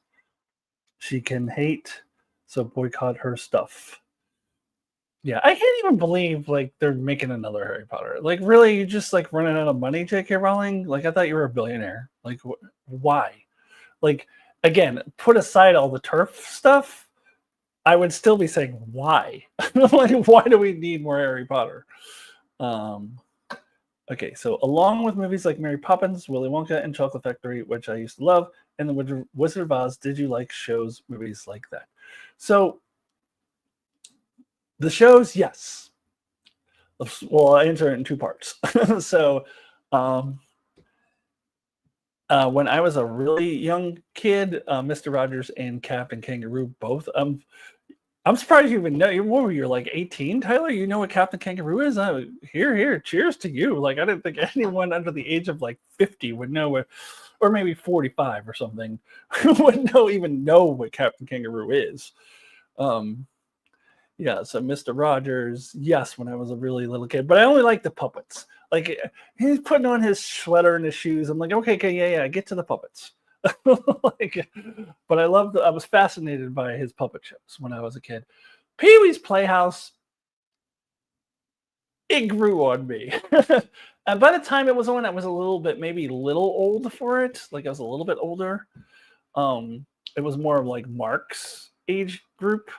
she can hate, so boycott her stuff. Yeah, I can't even believe like they're making another Harry Potter. Like, really, you just like running out of money, J.K. Rowling? Like, I thought you were a billionaire. Like, why? Like, again, put aside all the turf stuff. I would still be saying why. Like, why do we need more Harry Potter? Okay, so along with movies like Mary Poppins, Willy Wonka, and Chocolate Factory, which I used to love, and The Wizard of Oz, did you like shows, movies like that? So the shows, yes. Well, I answer it in two parts. So um, when I was a really young kid, Mr. Rogers and Captain Kangaroo both. I'm surprised you even know. What were you, like 18, Tyler? You know what Captain Kangaroo is? Here, cheers to you. Like, I didn't think anyone under the age of like 50 would know what, or maybe 45 or something, would even know what Captain Kangaroo is. Yeah, so Mr. Rogers, yes, when I was a really little kid, but I only like the puppets. Like, he's putting on his sweater and his shoes. I'm like, okay, yeah, get to the puppets. Like, but I was fascinated by his puppet shows when I was a kid. Pee Wee's Playhouse, it grew on me. And by the time it was on, I was maybe a little old for it. Like, I was a little bit older. It was more of like Mark's age group,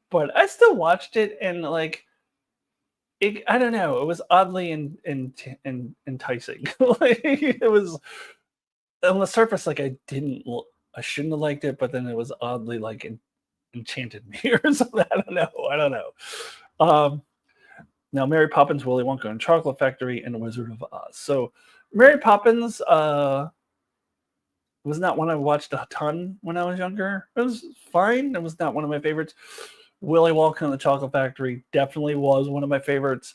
but I still watched it, and like, I don't know, it was oddly enticing. Like, it was on the surface, like, I shouldn't have liked it, but then it was oddly like enchanted me or something. I don't know. Um, Now, Mary Poppins, Willy Wonka, and Chocolate Factory, and Wizard of Oz. So, Mary Poppins was not one I watched a ton when I was younger. It was fine. It was not one of my favorites. Willy Wonka and the Chocolate Factory definitely was one of my favorites.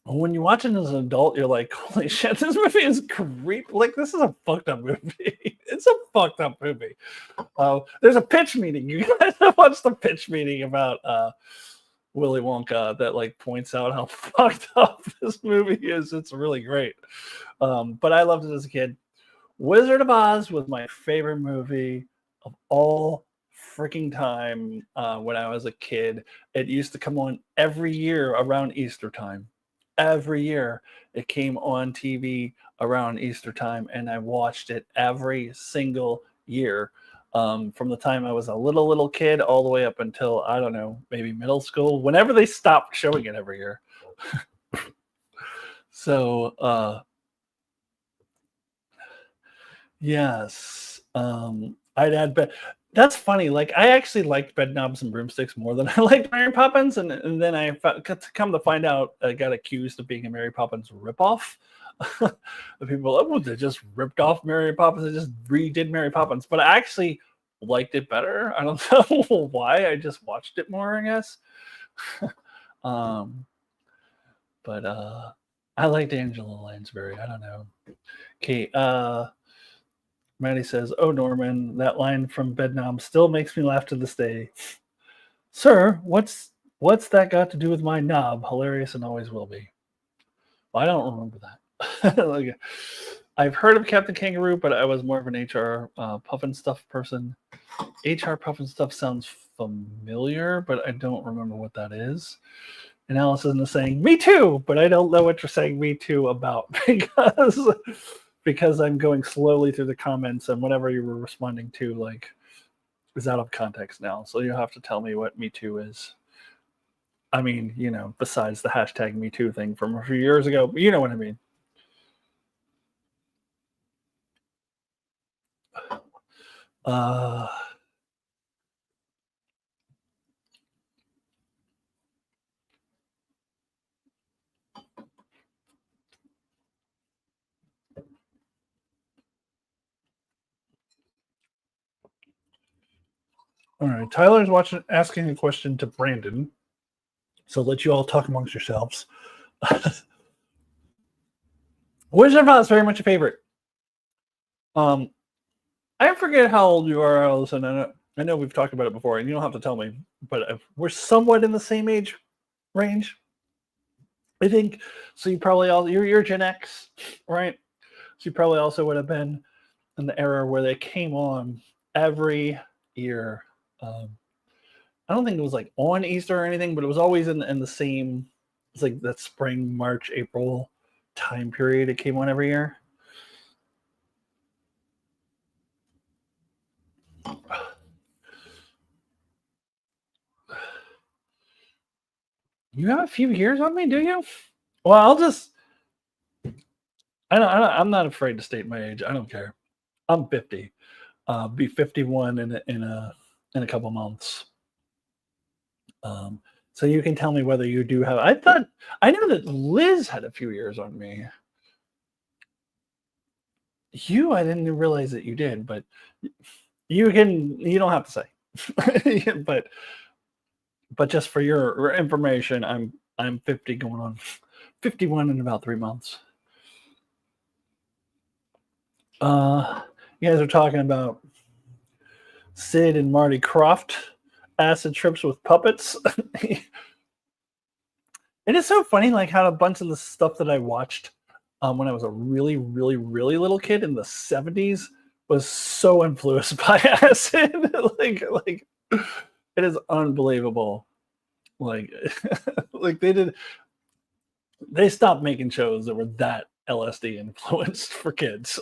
When you watch it as an adult, you're like, holy shit, this movie is creepy. Like, this is a fucked up movie. It's a fucked up movie. There's a pitch meeting. You guys watch the pitch meeting about Willy Wonka that like points out how fucked up this movie is. It's really great. But I loved it as a kid. Wizard of Oz was my favorite movie of all freaking time when I was a kid. It used to come on every year around Easter time. Every year it came on TV around Easter time, and I watched it every single year. From the time I was a little kid all the way up until, I don't know, maybe middle school, whenever they stopped showing it every year. So yes. I'd add bed. That's funny. Like, I actually liked Bed Knobs and Broomsticks more than I liked Mary Poppins, and then come to find out, I got accused of being a Mary Poppins ripoff. The people, they just ripped off Mary Poppins and just redid Mary Poppins, but I actually liked it better. I don't know why. I just watched it more, I guess. um, but I liked Angela Lansbury. I don't know. Okay. Maddie says, "Oh, Norman, that line from Bedknob still makes me laugh to this day. Sir, what's that got to do with my knob? Hilarious and always will be." Well, I don't remember that. Like, I've heard of Captain Kangaroo, but I was more of an HR Puffin Stuff person. HR Puffin Stuff sounds familiar, but I don't remember what that is. And Allison is saying, "Me too," but I don't know what you're saying "me too" about because I'm going slowly through the comments, and whatever you were responding to, like, is out of context now. So you'll have to tell me what "me too" is. I mean, besides the hashtag "me too" thing from a few years ago, you know what I mean. Uh, All right. Tyler's asking a question to Brandon. So let you all talk amongst yourselves. Wizard of Oz very much a favorite. I forget how old you are, Alyssa. I know we've talked about it before, and you don't have to tell me, but we're somewhat in the same age range. I think so. You probably all you're Gen X, right? So you probably also would have been in the era where they came on every year. I don't think it was like on Easter or anything, but it was always in the same. It's like that spring, March, April time period. It came on every year. You have a few years on me, do you? Well, I'll just. I'm not afraid to state my age. I don't care. I'm 50. Be 51 in a couple months. So you can tell me whether you do have. I know that Liz had a few years on me. I didn't realize that you did, but you don't have to say. but just for your information, I'm 50 going on 51 in about 3 months. You guys are talking about Sid and Marty Krofft acid trips with puppets. It is so funny, like how a bunch of the stuff that I watched when I was a really, really, really little kid in the 70s was so influenced by acid. like it is unbelievable. Like like they stopped making shows that were that LSD influenced for kids.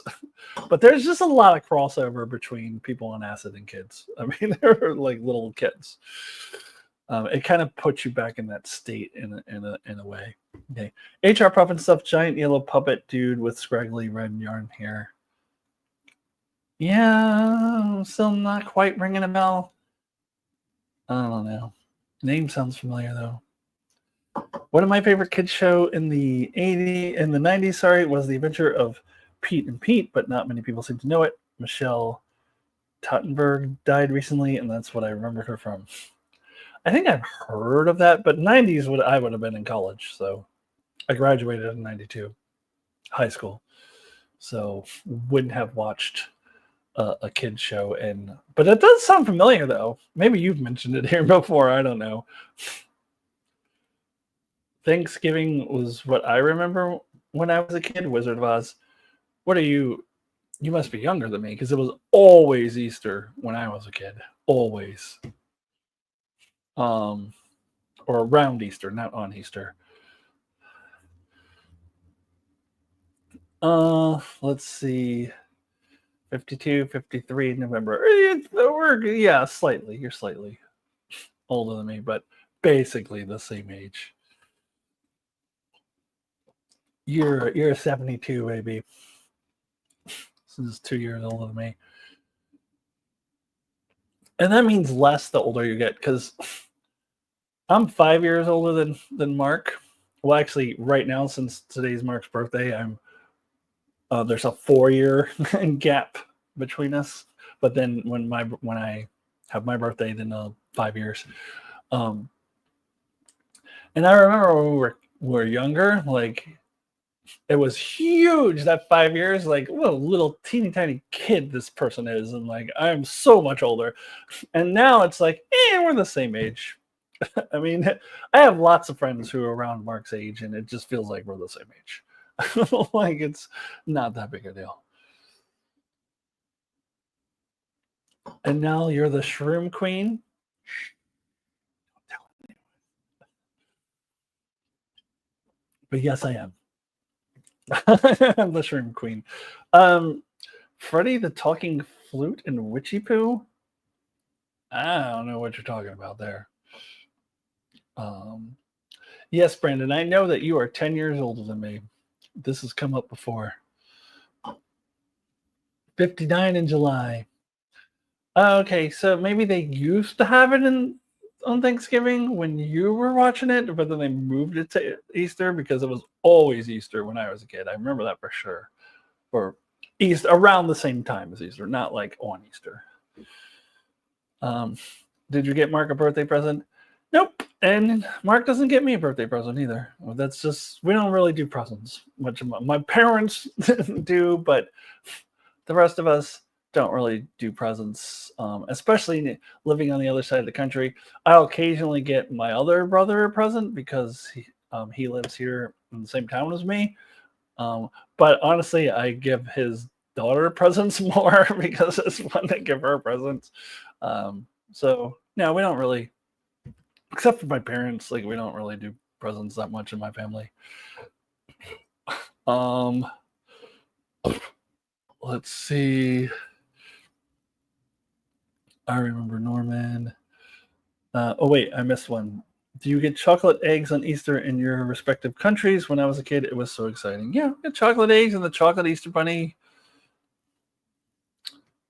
But there's just a lot of crossover between people on acid and kids. I mean, they're like little kids. It kind of puts you back in that state in a way. Okay. HR Puffin Stuff, giant yellow puppet dude with scraggly red yarn hair. Yeah, still not quite ringing a bell. I don't know. Name sounds familiar though. One of my favorite kids show in the 90s, sorry, was The Adventure of Pete and Pete, but not many people seem to know it. Michelle Tottenberg died recently, and that's what I remembered her from. I think I've heard of that, but 90s I would have been in college, so I graduated in 92, high school, so wouldn't have watched a kid's show. But it does sound familiar, though. Maybe you've mentioned it here before. I don't know. Thanksgiving was what I remember when I was a kid. Wizard of Oz. What are you? You must be younger than me because it was always Easter when I was a kid. Always. Or around Easter, not on Easter. Let's see. 52, 53 November. Yeah, slightly. You're slightly older than me, but basically the same age. You're 72, baby. This is 2 years older than me. And that means less the older you get, because I'm 5 years older than Mark. Well, actually, right now, since today's Mark's birthday, I'm there's a 4-year gap between us. But then when I have my birthday, then 5 years. And I remember when we were younger, like it was huge that 5 years. Like, what a little teeny tiny kid this person is, and like I am so much older. And now it's like, we're the same age. I mean, I have lots of friends who are around Mark's age, and it just feels like we're the same age. Like it's not that big a deal. And now you're the shroom queen. But yes, I am. I'm the shroom queen. Freddie the talking flute and Witchy Poo. I don't know what you're talking about there. Yes, Brandon, I know that you are 10 years older than me. This has come up before. 59 in July. Okay, so maybe they used to have it on Thanksgiving when you were watching it, but then they moved it to Easter because it was always Easter when I was a kid. I remember that for sure. Or Easter around the same time as Easter, not like on Easter. Did you get Mark a birthday present? Nope. And Mark doesn't get me a birthday present either. Well, that's just, we don't really do presents much. My parents do, but the rest of us don't really do presents, especially living on the other side of the country. I'll occasionally get my other brother a present because he lives here in the same town as me. But honestly, I give his daughter presents more because it's fun to give her presents. So no, we don't really, except for my parents, like we don't really do presents that much in my family. Let's see. I remember Norman. Oh wait, I missed one. Do you get chocolate eggs on Easter in your respective countries? When I was a kid, it was so exciting. Yeah, we get chocolate eggs and the chocolate Easter bunny.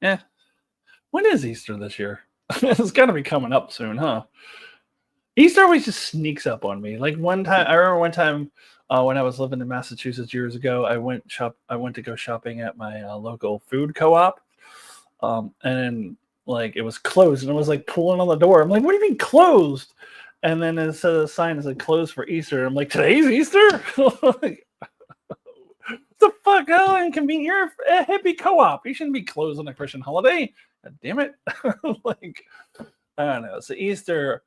Yeah. When is Easter this year? It's got to be coming up soon, huh? Easter always just sneaks up on me. Like one time, I remember one time when I was living in Massachusetts years ago, I went to go shopping at my local food co-op, and like it was closed, and I was like pulling on the door. I'm like, "What do you mean closed?" And then it said a sign that said "closed for Easter." I'm like, "Today's Easter?" Like, the fuck? How inconvenient! You're a hippie co-op. You shouldn't be closed on a Christian holiday. God damn it! Like, I don't know. So Easter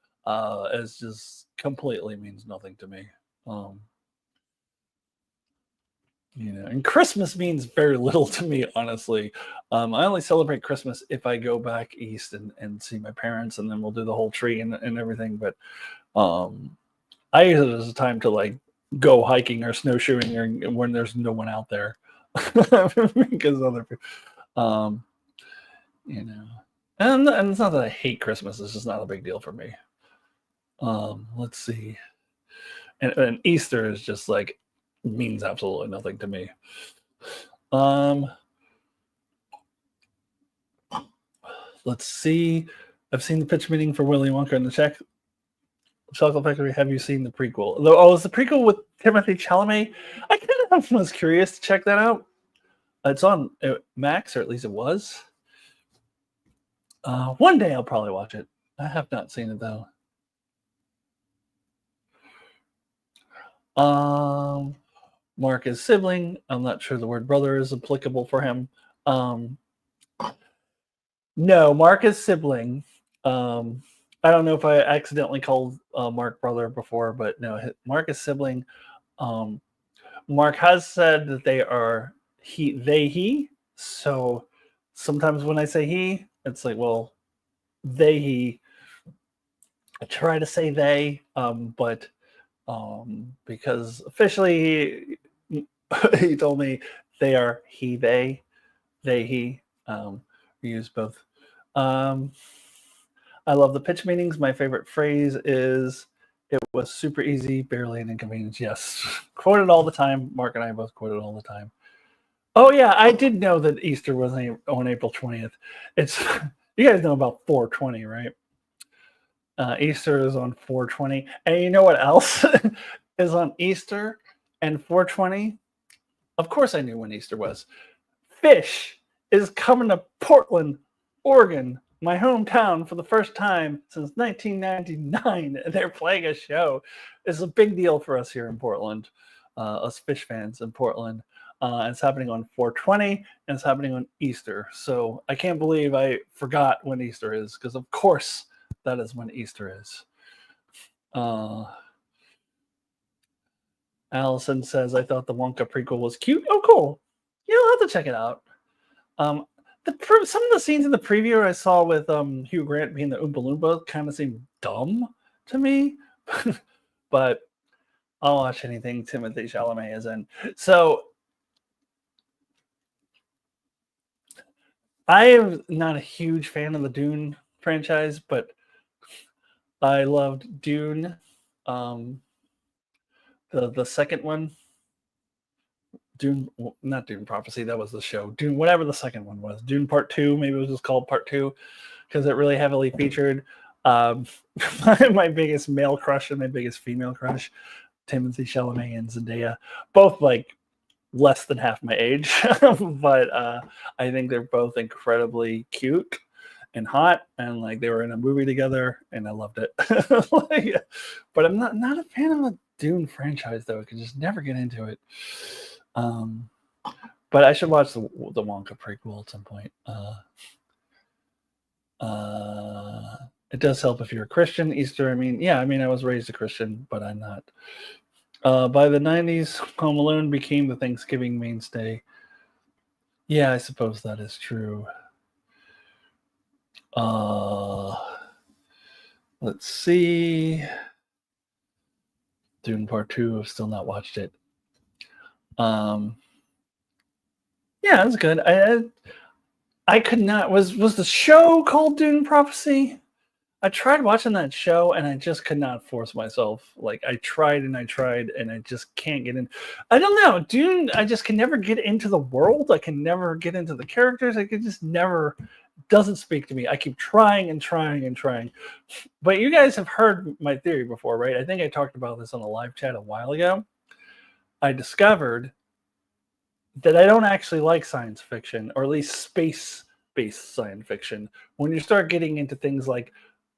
is just completely means nothing to me. Um, and Christmas means very little to me, honestly. I only celebrate Christmas if I go back east and see my parents, and then we'll do the whole tree and everything. But I use it as a time to like go hiking or snowshoeing or when there's no one out there because other people, um, you know, and it's not that I hate Christmas; it's just not a big deal for me. Let's see, and Easter is just like means absolutely nothing to me. Let's see. I've seen the pitch meeting for Willy Wonka and the Chocolate Factory. Have you seen the prequel? Oh, is the prequel with Timothy Chalamet? I kind of was curious to check that out. It's on Max, or at least it was. One day I'll probably watch it. I have not seen it though. Mark is sibling. I'm not sure the word brother is applicable for him. No, Mark is sibling. I don't know if I accidentally called Mark brother before, but no, Mark is sibling. Mark has said that they are he. So sometimes when I say he, it's like, well, he. I try to say they, but because officially he told me they are they he. We use both. I love the pitch meetings. My favorite phrase is, "It was super easy, barely an inconvenience." Yes, quoted all the time. Mark and I both quote it all the time. Oh yeah, I did know that Easter was on April 20th. It's you guys know about 420, right? Easter is on 420, and you know what else is on Easter and 420? Of course, I knew when Easter was. Fish is coming to Portland, Oregon, my hometown, for the first time since 1999. And they're playing a show. It's a big deal for us here in Portland, us Fish fans in Portland. It's happening on 420 and it's happening on Easter. So I can't believe I forgot when Easter is, because of course that is when Easter is. Allison says, I thought the Wonka prequel was cute. Oh, cool. Yeah, I'll have to check it out. Some of the scenes in the preview I saw with Hugh Grant being the Oompa Loompa kind of seemed dumb to me, but I'll watch anything Timothée Chalamet is in. So I am not a huge fan of the Dune franchise, but I loved Dune, the second one. Dune, not Dune Prophecy, that was the show. Dune, whatever the second one was. Dune Part 2, maybe it was just called Part 2, because it really heavily featured my biggest male crush and my biggest female crush, Timothée Chalamet and Zendaya. Both like less than half my age, but I think they're both incredibly cute and hot, and like they were in a movie together, and I loved it. Like, but I'm not a fan of the Dune franchise though. I could just never get into it. Um, but I should watch the Wonka prequel at some point. It does help if you're a Christian. Easter, I mean, yeah, I mean, I was raised a Christian, but I'm not. By the 90s, Home Alone became the Thanksgiving mainstay. Yeah, I suppose that is true. Let's see. Dune Part 2, I've still not watched it. Yeah, it was good. I could not. Was the show called Dune Prophecy? I tried watching that show and I just could not force myself. Like I tried and I just can't get in. I don't know. Dune, I just can never get into the world. I can never get into the characters. I could just never doesn't speak to me. I keep trying and trying and trying. But you guys have heard my theory before, right? I think I talked about this on a live chat a while ago. I discovered that I don't actually like science fiction, or at least space-based science fiction. When you start getting into things like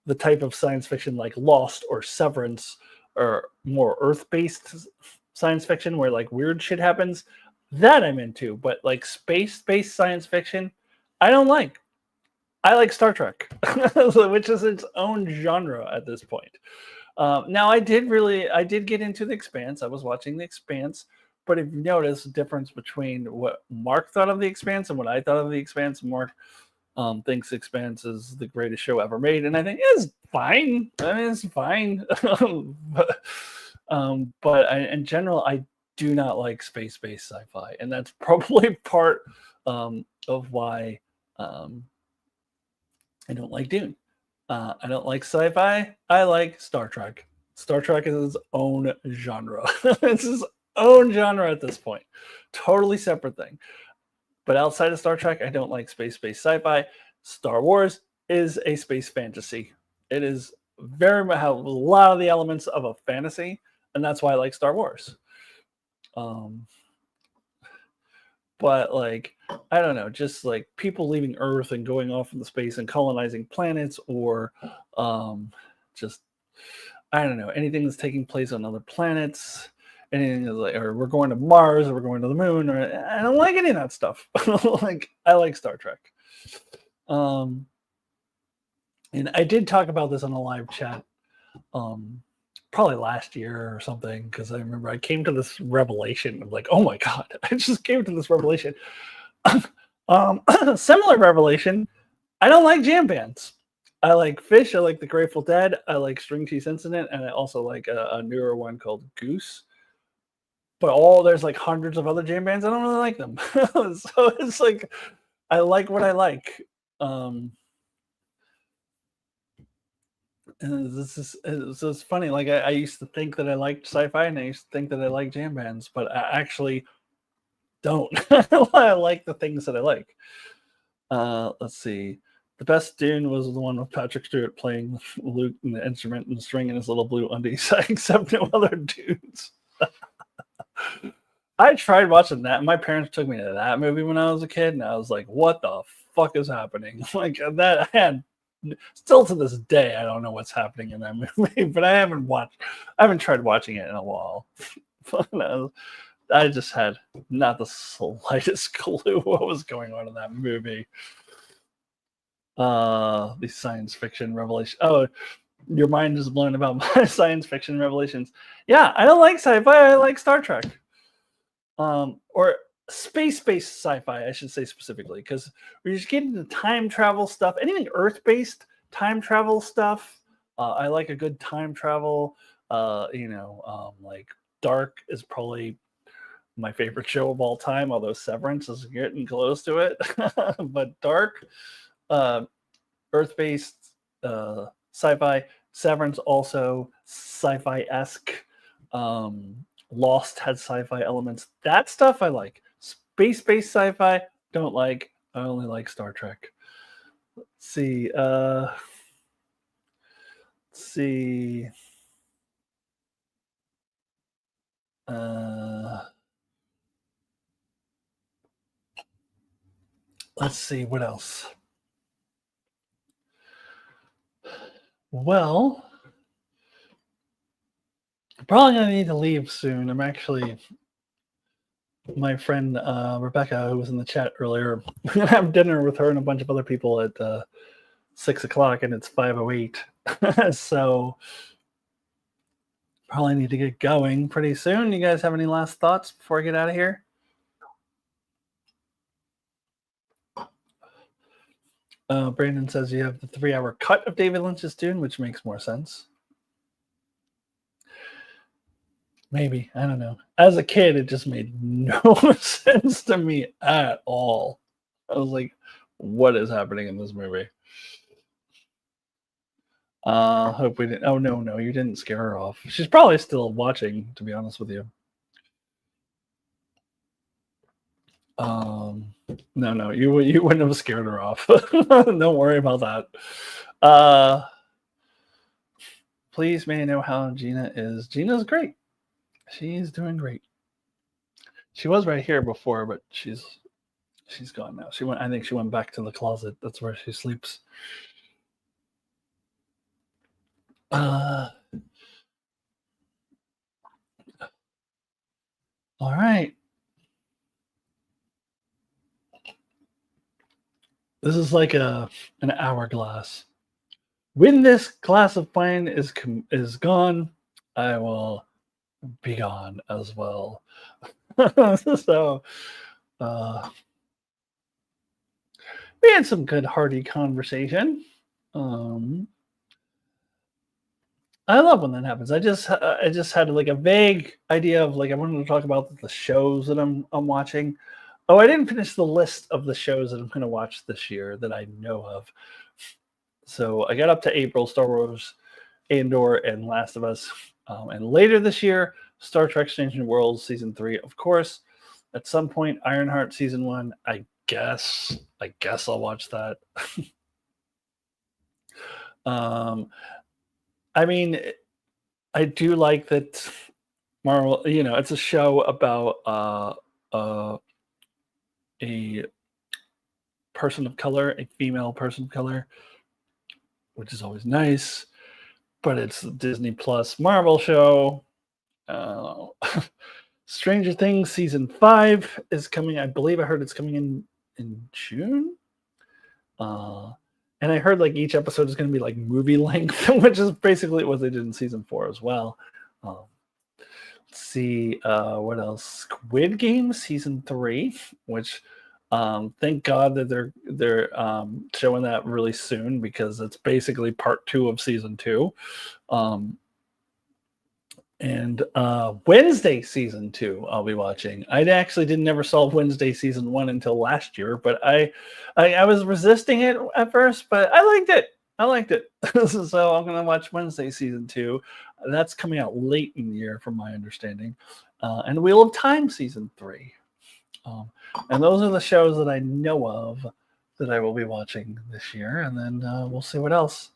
the type of science fiction like Lost or Severance, or more Earth-based science fiction where like weird shit happens, that I'm into. But like space-based science fiction, I don't like. I like Star Trek, which is its own genre at this point. Now, I did get into The Expanse. I was watching The Expanse, but if you notice the difference between what Mark thought of The Expanse and what I thought of The Expanse, Mark thinks Expanse is the greatest show ever made, and I think it's fine. I mean, it's fine. In general, I do not like space-based sci-fi, and that's probably part of why I don't like Dune. I don't like sci-fi. I like Star Trek. Star Trek is its own genre. It's its own genre at this point. Totally separate thing. But outside of Star Trek, I don't like space-based sci-fi. Star Wars is a space fantasy. It is very much have a lot of the elements of a fantasy, and that's why I like Star Wars. But like, I don't know, just like people leaving Earth and going off into space and colonizing planets, or just I don't know, anything that's taking place on other planets, anything like, or we're going to Mars, or we're going to the moon, or I don't like any of that stuff. Like, I like Star Trek. And I did talk about this on a live chat, probably last year or something, because I remember I came to this revelation of like, oh my god, I just came to this revelation. Similar revelation. I don't like jam bands. I like Fish. I like the Grateful Dead. I like String Cheese Incident, and I also like a newer one called Goose. But there's like hundreds of other jam bands. I don't really like them. So it's like I like what I like. And it's funny. Like I used to think that I liked sci-fi, and I used to think that I liked jam bands, but I actually don't. I like the things that I like. Let's see. The best Dune was the one with Patrick Stewart playing Luke and the instrument and the string in his little blue undies, except no other dudes. I tried watching that. My parents took me to that movie when I was a kid, and I was like, "What the fuck is happening?" Like that. I had still to this day, I don't know what's happening in that movie, but I haven't tried watching it in a while. I just had not the slightest clue what was going on in that movie. These science fiction revelations. Oh, your mind is blown about my science fiction revelations. Yeah, I don't like sci-fi. I like Star Trek. Or space-based sci-fi, I should say specifically, because we're just getting into time travel stuff. Anything Earth-based time travel stuff. I like a good time travel. Like Dark is probably my favorite show of all time, although Severance is getting close to it. But Dark, Earth-based sci-fi. Severance also sci-fi-esque. Lost had sci-fi elements. That stuff I like. Space-based sci-fi, don't like. I only like Star Trek. Let's see. Let's see what else. Well, probably gonna need to leave soon. I'm actually my friend Rebecca, who was in the chat earlier. We're gonna have dinner with her and a bunch of other people at 6 o'clock, and it's 5:08. So probably need to get going pretty soon. You guys have any last thoughts before I get out of here? Brandon says you have the 3-hour cut of David Lynch's Dune, which makes more sense. Maybe. I don't know. As a kid, it just made no sense to me at all. I was like, what is happening in this movie? Hope we didn't. Oh, no, you didn't scare her off. She's probably still watching, to be honest with you. No, you wouldn't have scared her off. Don't worry about that. Please may I know how Gina is. Gina's great. She's doing great. She was right here before, but she's gone now. I think she went back to the closet. That's where she sleeps. All right. This is like an hourglass. When this glass of wine is gone, I will be gone as well. So, we had some good hearty conversation. I love when that happens. I just had like a vague idea of like I wanted to talk about the shows that I'm watching. Oh, I didn't finish the list of the shows that I'm going to watch this year that I know of. So I got up to April, Star Wars, Andor, and Last of Us, and later this year, Star Trek: Strange New Worlds season 3. Of course, at some point, Ironheart season 1. I guess I'll watch that. I mean, I do like that Marvel. It's a show about a person of color, a female person of color, which is always nice. But it's a Disney Plus Marvel show. Stranger Things season 5 is coming. I believe I heard it's coming in June. And I heard like each episode is going to be like movie length, which is basically what they did in season 4 as well. Let's see what else. Squid Game season 3, which thank God that they're showing that really soon because it's basically part 2 of season 2. And Wednesday season 2 I'll be watching. I actually never saw Wednesday season 1 until last year, but I was resisting it at first, but I liked it. So I'm gonna watch Wednesday season 2. That's coming out late in the year from my understanding. And Wheel of Time season 3. And those are the shows that I know of that I will be watching this year, and then we'll see what else.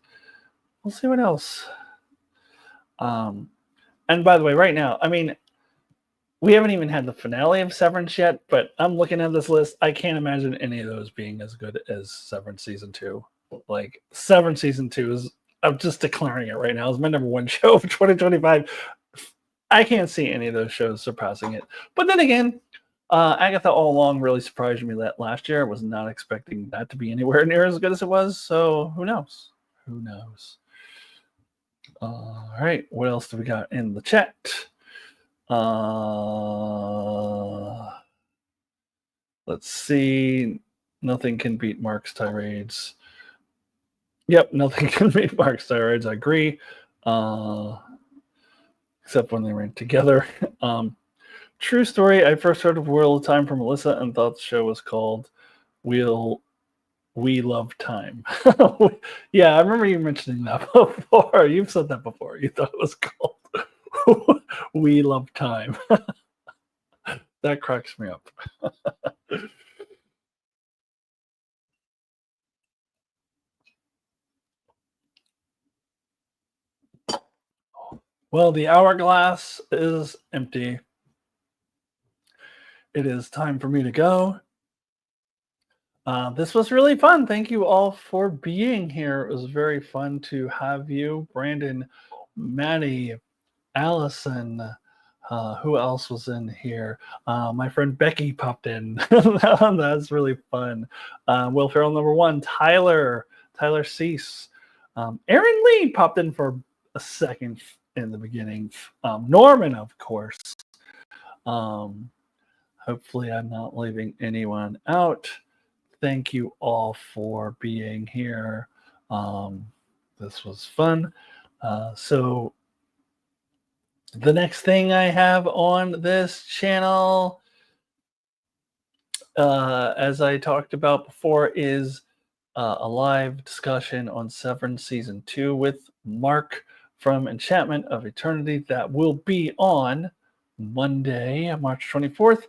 And by the way, right now, I mean, we haven't even had the finale of Severance yet, but I'm looking at this list. I can't imagine any of those being as good as Severance season 2. Like Severance season 2 is, I'm just declaring it right now, is my number 1 show of 2025. I can't see any of those shows surpassing it. But then again, Agatha All Along really surprised me that last year. I was not expecting that to be anywhere near as good as it was. So who knows? All right, what else do we got in the chat? Let's see. Nothing can beat Mark's tirades. Yep, nothing can beat Mark's tirades. I agree. Except when they ran together. True story. I first heard of Wheel of Time from Alyssa and thought the show was called We Love Time. Yeah, I remember you mentioning that before. You've said that before. You thought it was called We Love Time. That cracks me up. Well, the hourglass is empty. It is time for me to go. This was really fun. Thank you all for being here. It was very fun to have you, Brandon, Maddie, Allison. Who else was in here? My friend Becky popped in. That's really fun. Will Ferrell number one, Tyler Cease. Aaron Lee popped in for a second in the beginning. Norman, of course. Hopefully, I'm not leaving anyone out. Thank you all for being here. This was fun. So the next thing I have on this channel, as I talked about before, is a live discussion on Severance Season 2 with Mark from Enchantment of Eternity. That will be on Monday, March 24th,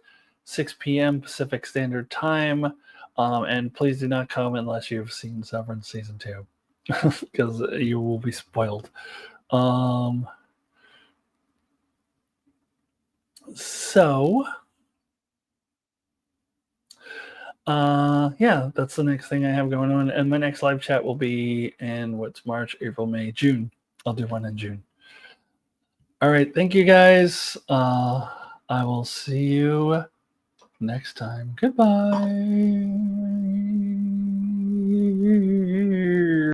6 p.m. Pacific Standard Time. And please do not come unless you've seen Severance Season 2, because you will be spoiled. Yeah, that's the next thing I have going on. And my next live chat will be in March, April, May, June. I'll do one in June. All right. Thank you guys. I will see you next time. Goodbye.